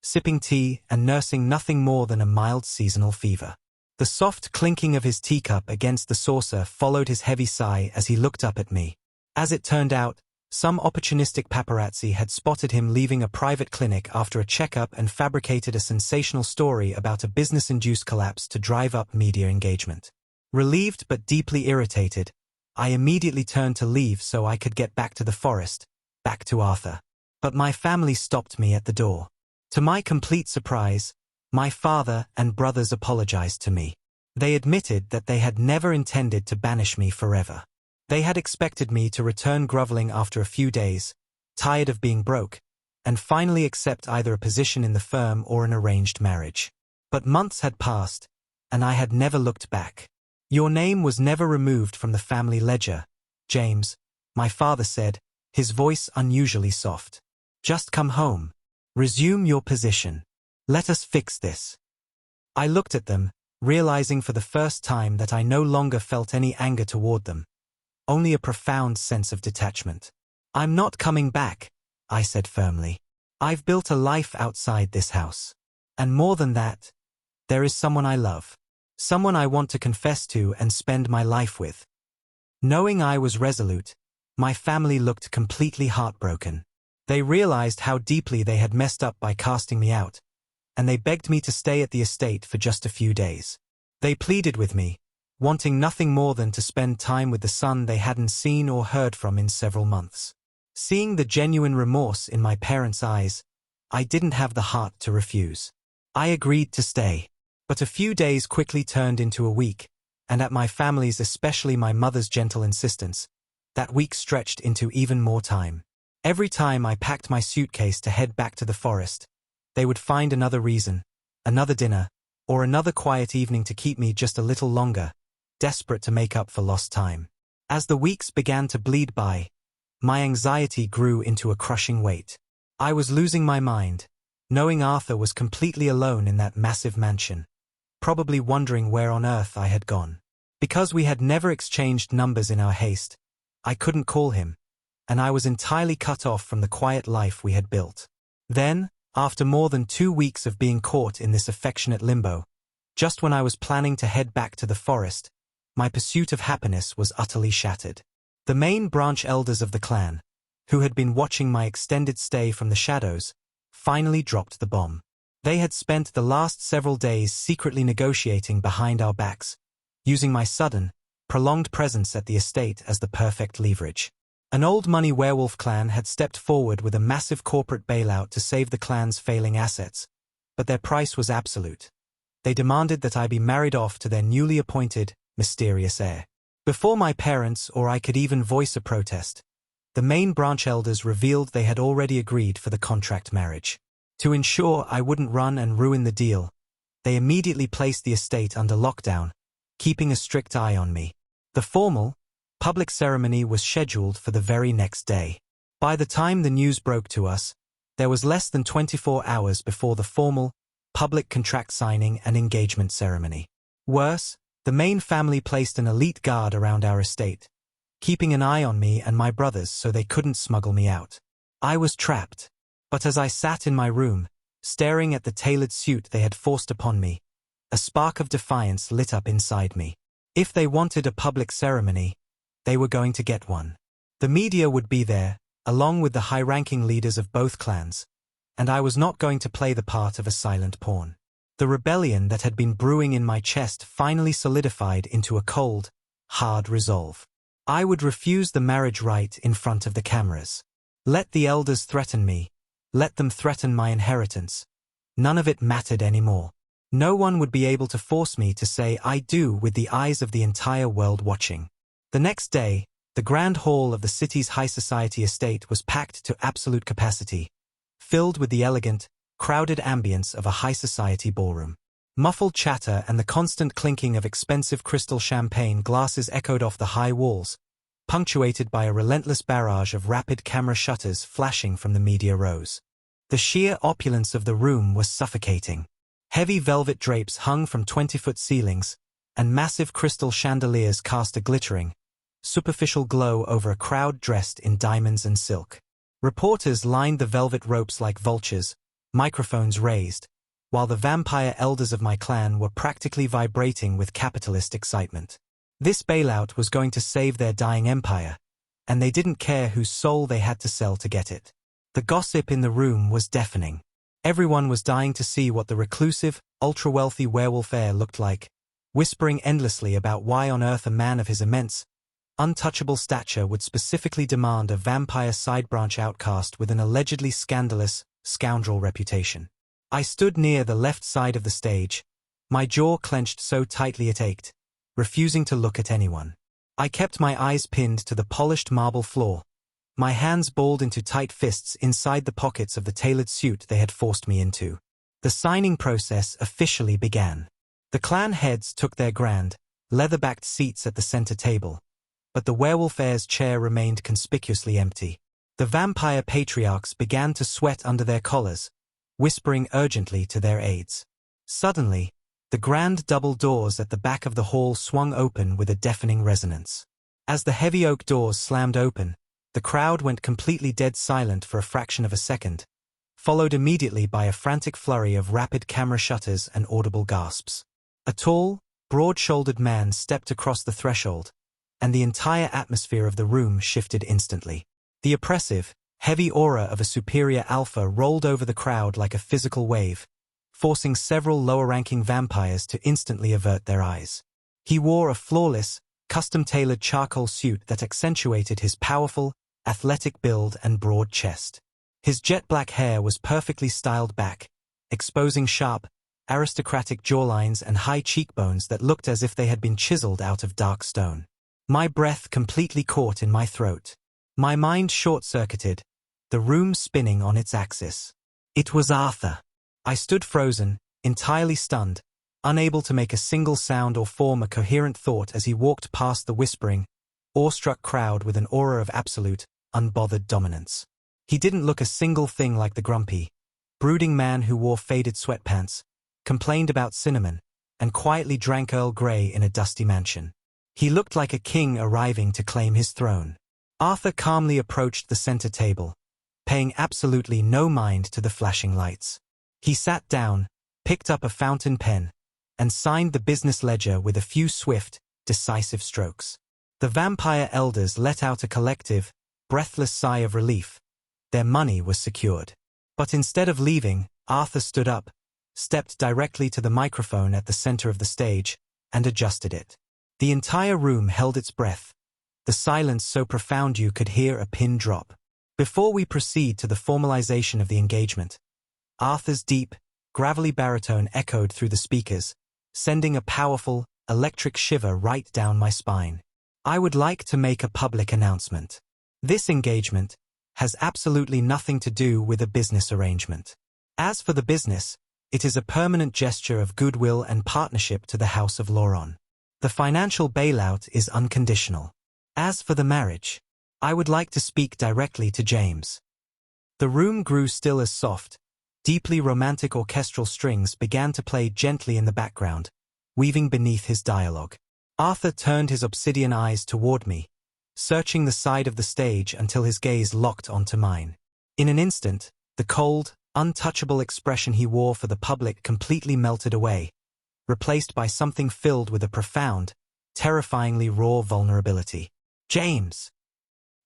sipping tea and nursing nothing more than a mild seasonal fever. The soft clinking of his teacup against the saucer followed his heavy sigh as he looked up at me. As it turned out, some opportunistic paparazzi had spotted him leaving a private clinic after a checkup and fabricated a sensational story about a business-induced collapse to drive up media engagement. Relieved but deeply irritated, I immediately turned to leave so I could get back to the forest, back to Arthur. But my family stopped me at the door. To my complete surprise, my father and brothers apologized to me. They admitted that they had never intended to banish me forever. They had expected me to return groveling after a few days, tired of being broke, and finally accept either a position in the firm or an arranged marriage. But months had passed, and I had never looked back. Your name was never removed from the family ledger, James, my father said, his voice unusually soft. Just come home. Resume your position. Let us fix this. I looked at them, realizing for the first time that I no longer felt any anger toward them, only a profound sense of detachment. I'm not coming back, I said firmly. I've built a life outside this house. And more than that, there is someone I love. Someone I want to confess to and spend my life with. Knowing I was resolute, my family looked completely heartbroken. They realized how deeply they had messed up by casting me out, and they begged me to stay at the estate for just a few days. They pleaded with me, wanting nothing more than to spend time with the son they hadn't seen or heard from in several months. Seeing the genuine remorse in my parents' eyes, I didn't have the heart to refuse. I agreed to stay. But a few days quickly turned into a week, and at my family's, especially my mother's gentle insistence, That week stretched into even more time. Every time I packed my suitcase to head back to the forest, they would find another reason, another dinner, or another quiet evening to keep me just a little longer, desperate to make up for lost time. As the weeks began to bleed by, my anxiety grew into a crushing weight. I was losing my mind, knowing Arthur was completely alone in that massive mansion, probably wondering where on earth I had gone. Because we had never exchanged numbers in our haste, I couldn't call him, and I was entirely cut off from the quiet life we had built. Then, after more than 2 weeks of being caught in this affectionate limbo, just when I was planning to head back to the forest, my pursuit of happiness was utterly shattered. The main branch elders of the clan, who had been watching my extended stay from the shadows, finally dropped the bomb. They had spent the last several days secretly negotiating behind our backs, using my sudden, prolonged presence at the estate as the perfect leverage. An old money werewolf clan had stepped forward with a massive corporate bailout to save the clan's failing assets, but their price was absolute. They demanded that I be married off to their newly appointed, mysterious heir. Before my parents or I could even voice a protest, the main branch elders revealed they had already agreed for the contract marriage. To ensure I wouldn't run and ruin the deal, they immediately placed the estate under lockdown, keeping a strict eye on me. The formal, public ceremony was scheduled for the very next day. By the time the news broke to us, there was less than 24 hours before the formal, public contract signing and engagement ceremony. Worse, the main family placed an elite guard around our estate, keeping an eye on me and my brothers so they couldn't smuggle me out. I was trapped. But as I sat in my room, staring at the tailored suit they had forced upon me, a spark of defiance lit up inside me. If they wanted a public ceremony, they were going to get one. The media would be there, along with the high-ranking leaders of both clans, and I was not going to play the part of a silent pawn. The rebellion that had been brewing in my chest finally solidified into a cold, hard resolve. I would refuse the marriage rite in front of the cameras. Let the elders threaten me. Let them threaten my inheritance. None of it mattered anymore. No one would be able to force me to say I do with the eyes of the entire world watching. The next day, the grand hall of the city's high society estate was packed to absolute capacity, filled with the elegant, crowded ambience of a high society ballroom. Muffled chatter and the constant clinking of expensive crystal champagne glasses echoed off the high walls, punctuated by a relentless barrage of rapid camera shutters flashing from the media rows. The sheer opulence of the room was suffocating. Heavy velvet drapes hung from 20-foot ceilings, and massive crystal chandeliers cast a glittering, superficial glow over a crowd dressed in diamonds and silk. Reporters lined the velvet ropes like vultures, microphones raised, while the vampire elders of my clan were practically vibrating with capitalist excitement. This bailout was going to save their dying empire, and they didn't care whose soul they had to sell to get it. The gossip in the room was deafening. Everyone was dying to see what the reclusive, ultra-wealthy werewolf heir looked like, whispering endlessly about why on earth a man of his immense, untouchable stature would specifically demand a vampire side-branch outcast with an allegedly scandalous, scoundrel reputation. I stood near the left side of the stage, my jaw clenched so tightly it ached, refusing to look at anyone. I kept my eyes pinned to the polished marble floor, my hands balled into tight fists inside the pockets of the tailored suit they had forced me into. The signing process officially began. The clan heads took their grand, leather-backed seats at the center table, but the werewolf heir's chair remained conspicuously empty. The vampire patriarchs began to sweat under their collars, whispering urgently to their aides. Suddenly, the grand double doors at the back of the hall swung open with a deafening resonance. As the heavy oak doors slammed open, the crowd went completely dead silent for a fraction of a second, followed immediately by a frantic flurry of rapid camera shutters and audible gasps. A tall, broad-shouldered man stepped across the threshold, and the entire atmosphere of the room shifted instantly. The oppressive, heavy aura of a superior alpha rolled over the crowd like a physical wave, forcing several lower-ranking vampires to instantly avert their eyes. He wore a flawless, custom-tailored charcoal suit that accentuated his powerful, athletic build and broad chest. His jet-black hair was perfectly styled back, exposing sharp, aristocratic jawlines and high cheekbones that looked as if they had been chiseled out of dark stone. My breath completely caught in my throat. My mind short-circuited, the room spinning on its axis. It was Arthur. I stood frozen, entirely stunned, unable to make a single sound or form a coherent thought as he walked past the whispering, awestruck crowd with an aura of absolute, unbothered dominance. He didn't look a single thing like the grumpy, brooding man who wore faded sweatpants, complained about cinnamon, and quietly drank Earl Grey in a dusty mansion. He looked like a king arriving to claim his throne. Arthur calmly approached the center table, paying absolutely no mind to the flashing lights. He sat down, picked up a fountain pen, and signed the business ledger with a few swift, decisive strokes. The vampire elders let out a collective, breathless sigh of relief. Their money was secured. But instead of leaving, Arthur stood up, stepped directly to the microphone at the center of the stage, and adjusted it. The entire room held its breath, the silence so profound you could hear a pin drop. Before we proceed to the formalization of the engagement, Arthur's deep, gravelly baritone echoed through the speakers, sending a powerful, electric shiver right down my spine. I would like to make a public announcement. This engagement has absolutely nothing to do with a business arrangement. As for the business, it is a permanent gesture of goodwill and partnership to the House of Lauron. The financial bailout is unconditional. As for the marriage, I would like to speak directly to James. The room grew still as soft, deeply romantic orchestral strings began to play gently in the background, weaving beneath his dialogue. Arthur turned his obsidian eyes toward me, searching the side of the stage until his gaze locked onto mine. In an instant, the cold, untouchable expression he wore for the public completely melted away, replaced by something filled with a profound, terrifyingly raw vulnerability. "James,"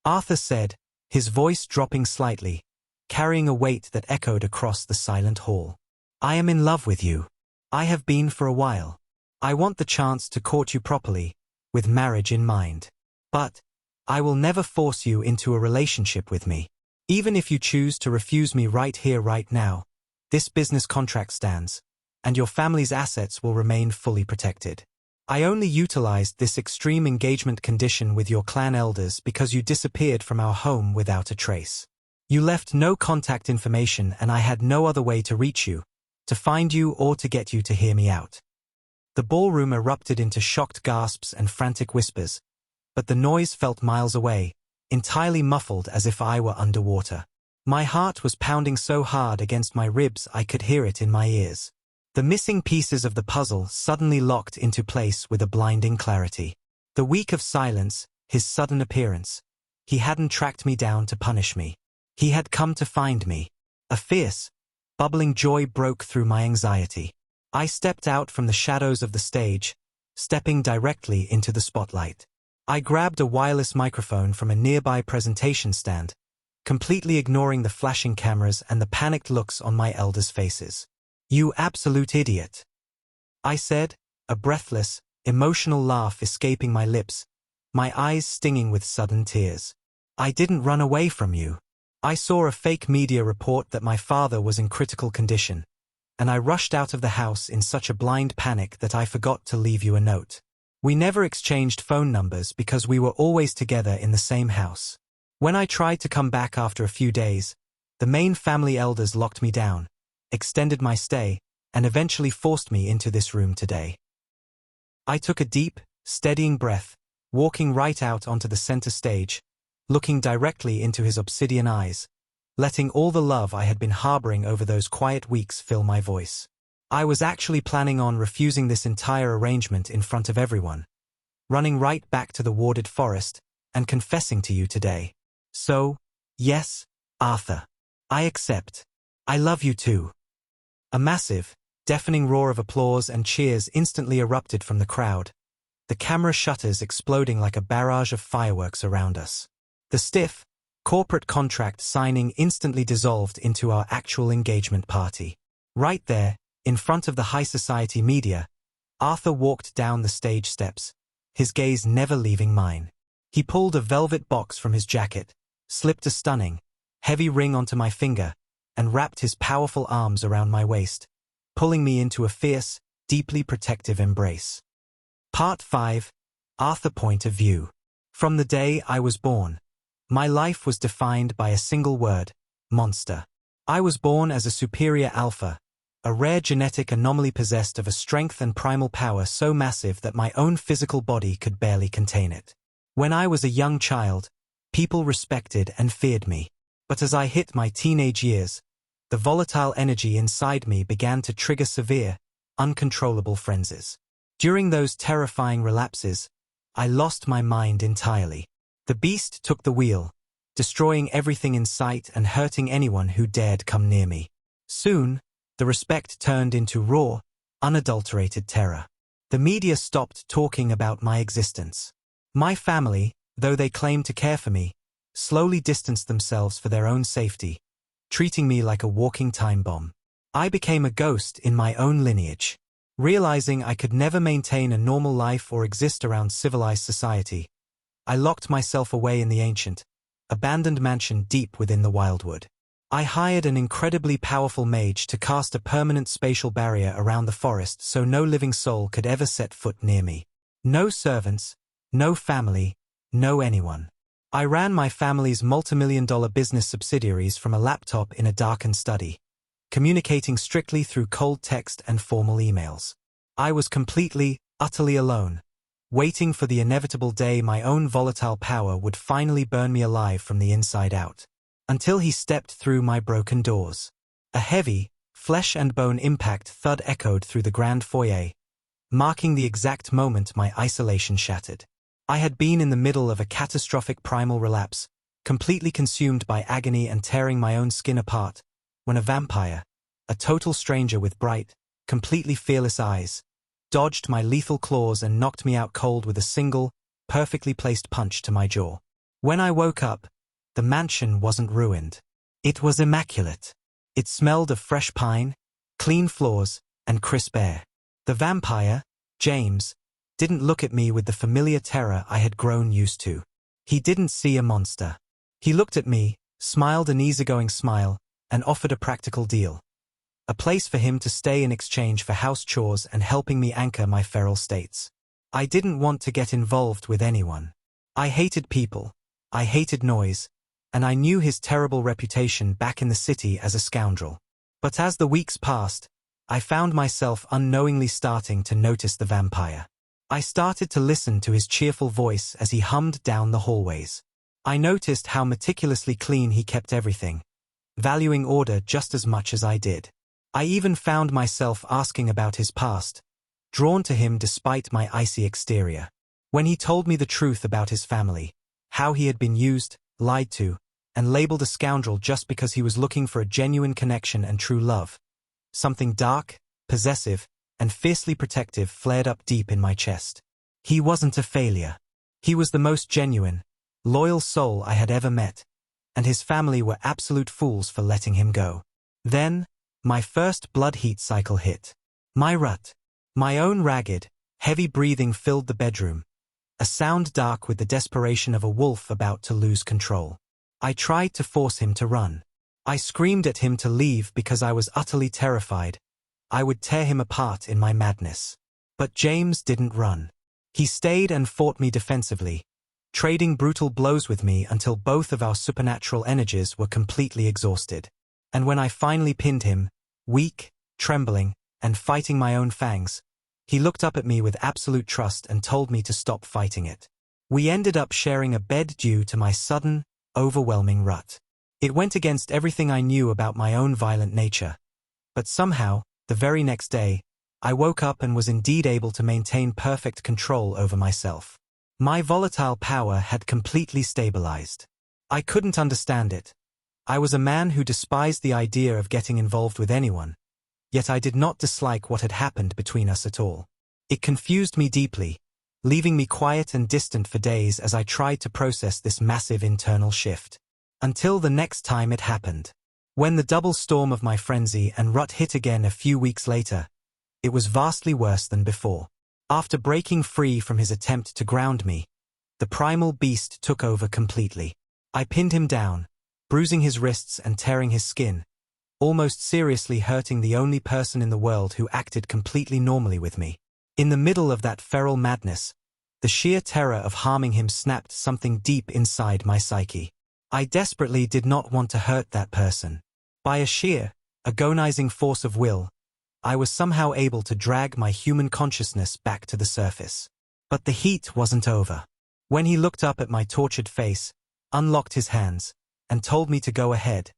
Arthur said, his voice dropping slightly, carrying a weight that echoed across the silent hall. "I am in love with you. I have been for a while. I want the chance to court you properly, with marriage in mind. But I will never force you into a relationship with me. Even if you choose to refuse me right here right now, this business contract stands, and your family's assets will remain fully protected. I only utilized this extreme engagement condition with your clan elders because you disappeared from our home without a trace. You left no contact information and I had no other way to reach you, to find you or to get you to hear me out." The ballroom erupted into shocked gasps and frantic whispers, but the noise felt miles away, entirely muffled as if I were underwater. My heart was pounding so hard against my ribs I could hear it in my ears. The missing pieces of the puzzle suddenly locked into place with a blinding clarity. The week of silence, his sudden appearance. He hadn't tracked me down to punish me. He had come to find me. A fierce, bubbling joy broke through my anxiety. I stepped out from the shadows of the stage, stepping directly into the spotlight. I grabbed a wireless microphone from a nearby presentation stand, completely ignoring the flashing cameras and the panicked looks on my elders' faces. "You absolute idiot," I said, a breathless, emotional laugh escaping my lips, my eyes stinging with sudden tears. "I didn't run away from you. I saw a fake media report that my father was in critical condition, and I rushed out of the house in such a blind panic that I forgot to leave you a note. We never exchanged phone numbers because we were always together in the same house. When I tried to come back after a few days, the main family elders locked me down, extended my stay, and eventually forced me into this room today." I took a deep, steadying breath, walking right out onto the center stage, looking directly into his obsidian eyes, letting all the love I had been harboring over those quiet weeks fill my voice. I was actually planning on refusing this entire arrangement in front of everyone, running right back to the warded forest, and confessing to you today. So, yes, Arthur. I accept. I love you too. A massive, deafening roar of applause and cheers instantly erupted from the crowd, the camera shutters exploding like a barrage of fireworks around us. The stiff, corporate contract signing instantly dissolved into our actual engagement party. Right there, in front of the high society media, Arthur walked down the stage steps, his gaze never leaving mine. He pulled a velvet box from his jacket, slipped a stunning, heavy ring onto my finger, and wrapped his powerful arms around my waist, pulling me into a fierce, deeply protective embrace. Part 5. Arthur point of view. From the day I was born, my life was defined by a single word: monster. I was born as a superior alpha, a rare genetic anomaly possessed of a strength and primal power so massive that my own physical body could barely contain it. When I was a young child, people respected and feared me. But as I hit my teenage years, the volatile energy inside me began to trigger severe, uncontrollable frenzies. During those terrifying relapses, I lost my mind entirely. The beast took the wheel, destroying everything in sight and hurting anyone who dared come near me. Soon, the respect turned into raw, unadulterated terror. The media stopped talking about my existence. My family, though they claimed to care for me, slowly distanced themselves for their own safety, treating me like a walking time bomb. I became a ghost in my own lineage. Realizing I could never maintain a normal life or exist around civilized society, I locked myself away in the ancient, abandoned mansion deep within the wildwood. I hired an incredibly powerful mage to cast a permanent spatial barrier around the forest so no living soul could ever set foot near me. No servants, no family, no anyone. I ran my family's multimillion-dollar business subsidiaries from a laptop in a darkened study, communicating strictly through cold text and formal emails. I was completely, utterly alone, waiting for the inevitable day my own volatile power would finally burn me alive from the inside out. Until he stepped through my broken doors. A heavy, flesh-and-bone impact thud echoed through the grand foyer, marking the exact moment my isolation shattered. I had been in the middle of a catastrophic primal relapse, completely consumed by agony and tearing my own skin apart, when a vampire, a total stranger with bright, completely fearless eyes, dodged my lethal claws and knocked me out cold with a single, perfectly placed punch to my jaw. When I woke up, the mansion wasn't ruined. It was immaculate. It smelled of fresh pine, clean floors, and crisp air. The vampire, James, didn't look at me with the familiar terror I had grown used to. He didn't see a monster. He looked at me, smiled an easygoing smile, and offered a practical deal. A place for him to stay in exchange for house chores and helping me anchor my feral states. I didn't want to get involved with anyone. I hated people. I hated noise. And I knew his terrible reputation back in the city as a scoundrel. But as the weeks passed, I found myself unknowingly starting to notice the vampire. I started to listen to his cheerful voice as he hummed down the hallways. I noticed how meticulously clean he kept everything, valuing order just as much as I did. I even found myself asking about his past, drawn to him despite my icy exterior. When he told me the truth about his family, how he had been used, lied to, and labeled a scoundrel just because he was looking for a genuine connection and true love, something dark, possessive, and fiercely protective flared up deep in my chest. He wasn't a failure. He was the most genuine, loyal soul I had ever met, and his family were absolute fools for letting him go. Then, my first blood heat cycle hit. My rut. My own ragged, heavy breathing filled the bedroom, a sound dark with the desperation of a wolf about to lose control. I tried to force him to run. I screamed at him to leave because I was utterly terrified. I would tear him apart in my madness. But James didn't run. He stayed and fought me defensively, trading brutal blows with me until both of our supernatural energies were completely exhausted. And when I finally pinned him, weak, trembling, and fighting my own fangs, he looked up at me with absolute trust and told me to stop fighting it. We ended up sharing a bed due to my sudden, overwhelming rut. It went against everything I knew about my own violent nature. But somehow, the very next day, I woke up and was indeed able to maintain perfect control over myself. My volatile power had completely stabilized. I couldn't understand it. I was a man who despised the idea of getting involved with anyone, yet I did not dislike what had happened between us at all. It confused me deeply, leaving me quiet and distant for days as I tried to process this massive internal shift. Until the next time it happened. When the double storm of my frenzy and rut hit again a few weeks later, it was vastly worse than before. After breaking free from his attempt to ground me, the primal beast took over completely. I pinned him down, bruising his wrists and tearing his skin, almost seriously hurting the only person in the world who acted completely normally with me. In the middle of that feral madness, The sheer terror of harming him snapped something deep inside my psyche. I desperately did not want to hurt that person. By a sheer, agonizing force of will, I was somehow able to drag my human consciousness back to the surface. But the heat wasn't over. When he looked up at my tortured face, unlocked his hands, and told me to go ahead,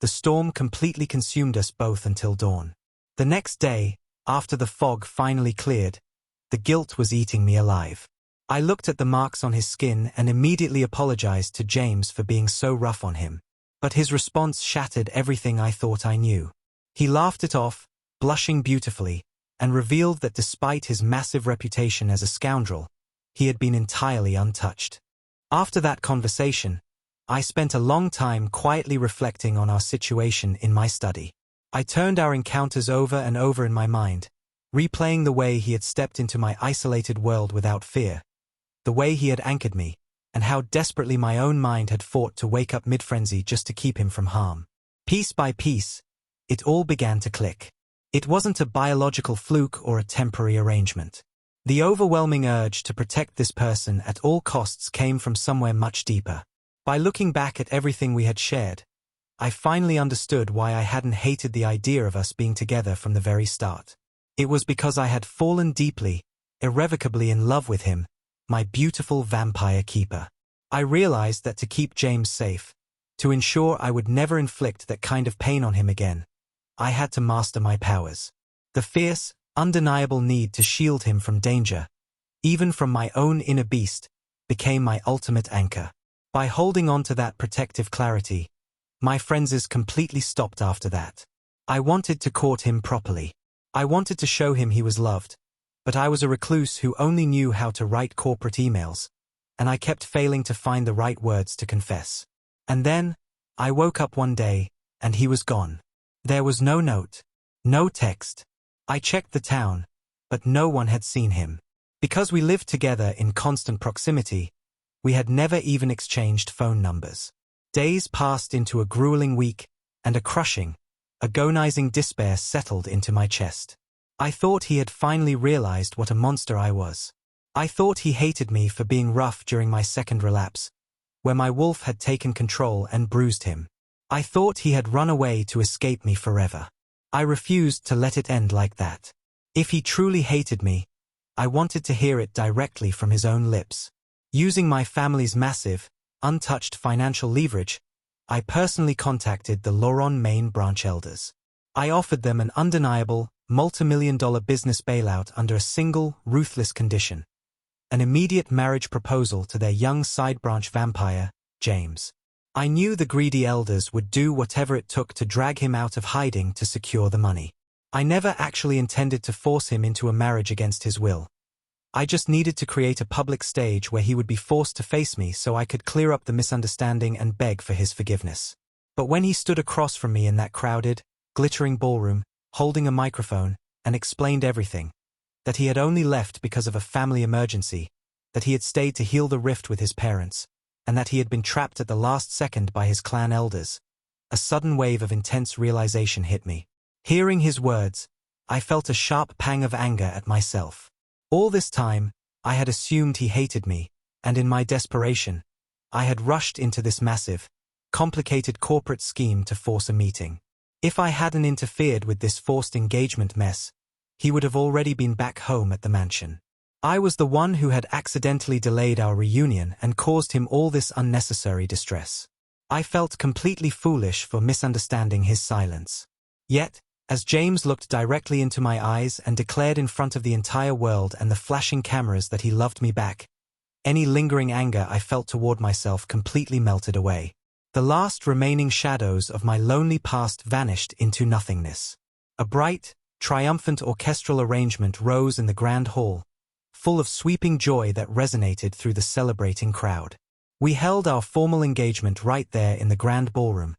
the storm completely consumed us both until dawn. The next day, after the fog finally cleared, the guilt was eating me alive. I looked at the marks on his skin and immediately apologized to James for being so rough on him. But his response shattered everything I thought I knew. He laughed it off, blushing beautifully, and revealed that despite his massive reputation as a scoundrel, he had been entirely untouched. After that conversation, I spent a long time quietly reflecting on our situation in my study. I turned our encounters over and over in my mind, replaying the way he had stepped into my isolated world without fear, the way he had anchored me, and how desperately my own mind had fought to wake up mid-frenzy just to keep him from harm. Piece by piece, it all began to click. It wasn't a biological fluke or a temporary arrangement. The overwhelming urge to protect this person at all costs came from somewhere much deeper. By looking back at everything we had shared, I finally understood why I hadn't hated the idea of us being together from the very start. It was because I had fallen deeply, irrevocably in love with him, my beautiful vampire keeper. I realized that to keep James safe, to ensure I would never inflict that kind of pain on him again, I had to master my powers. The fierce, undeniable need to shield him from danger, even from my own inner beast, became my ultimate anchor. By holding on to that protective clarity, my frenzies completely stopped after that. I wanted to court him properly. I wanted to show him he was loved, but I was a recluse who only knew how to write corporate emails, and I kept failing to find the right words to confess. And then, I woke up one day, and he was gone. There was no note, no text. I checked the town, but no one had seen him. Because we lived together in constant proximity, we had never even exchanged phone numbers. Days passed into a grueling week, and a crushing, agonizing despair settled into my chest. I thought he had finally realized what a monster I was. I thought he hated me for being rough during my second relapse, where my wolf had taken control and bruised him. I thought he had run away to escape me forever. I refused to let it end like that. If he truly hated me, I wanted to hear it directly from his own lips. Using my family's massive, untouched financial leverage, I personally contacted the Loron Main branch elders. I offered them an undeniable, multi-million-dollar business bailout under a single, ruthless condition: an immediate marriage proposal to their young side-branch vampire, James. I knew the greedy elders would do whatever it took to drag him out of hiding to secure the money. I never actually intended to force him into a marriage against his will. I just needed to create a public stage where he would be forced to face me so I could clear up the misunderstanding and beg for his forgiveness. But when he stood across from me in that crowded, glittering ballroom, holding a microphone, and explained everything, that he had only left because of a family emergency, that he had stayed to heal the rift with his parents, and that he had been trapped at the last second by his clan elders, a sudden wave of intense realization hit me. Hearing his words, I felt a sharp pang of anger at myself. All this time, I had assumed he hated me, and in my desperation, I had rushed into this massive, complicated corporate scheme to force a meeting. If I hadn't interfered with this forced engagement mess, he would have already been back home at the mansion. I was the one who had accidentally delayed our reunion and caused him all this unnecessary distress. I felt completely foolish for misunderstanding his silence. Yet, as James looked directly into my eyes and declared in front of the entire world and the flashing cameras that he loved me back, any lingering anger I felt toward myself completely melted away. The last remaining shadows of my lonely past vanished into nothingness. A bright, triumphant orchestral arrangement rose in the grand hall, full of sweeping joy that resonated through the celebrating crowd. We held our formal engagement right there in the grand ballroom,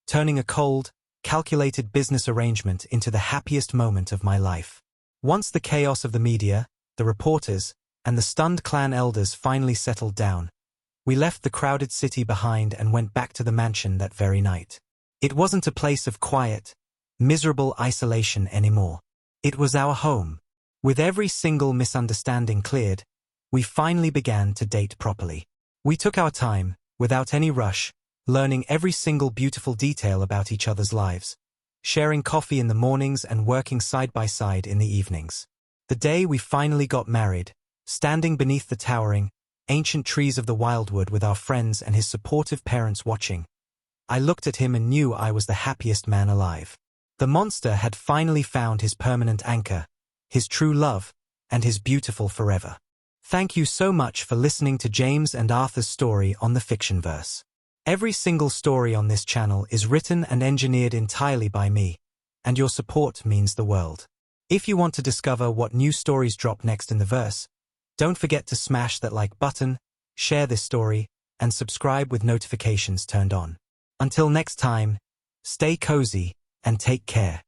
turning a cold, calculated business arrangement into the happiest moment of my life. Once the chaos of the media, the reporters, and the stunned clan elders finally settled down, we left the crowded city behind and went back to the mansion that very night. It wasn't a place of quiet, miserable isolation anymore. It was our home. With every single misunderstanding cleared, we finally began to date properly. We took our time, without any rush, learning every single beautiful detail about each other's lives, sharing coffee in the mornings and working side by side in the evenings. The day we finally got married, standing beneath the towering, ancient trees of the wildwood with our friends and his supportive parents watching, I looked at him and knew I was the happiest man alive. The monster had finally found his permanent anchor, his true love, and his beautiful forever. Thank you so much for listening to James and Arthur's story on the Fictionverse. Every single story on this channel is written and engineered entirely by me, and your support means the world. If you want to discover what new stories drop next in the verse, don't forget to smash that like button, share this story, and subscribe with notifications turned on. Until next time, stay cozy and take care.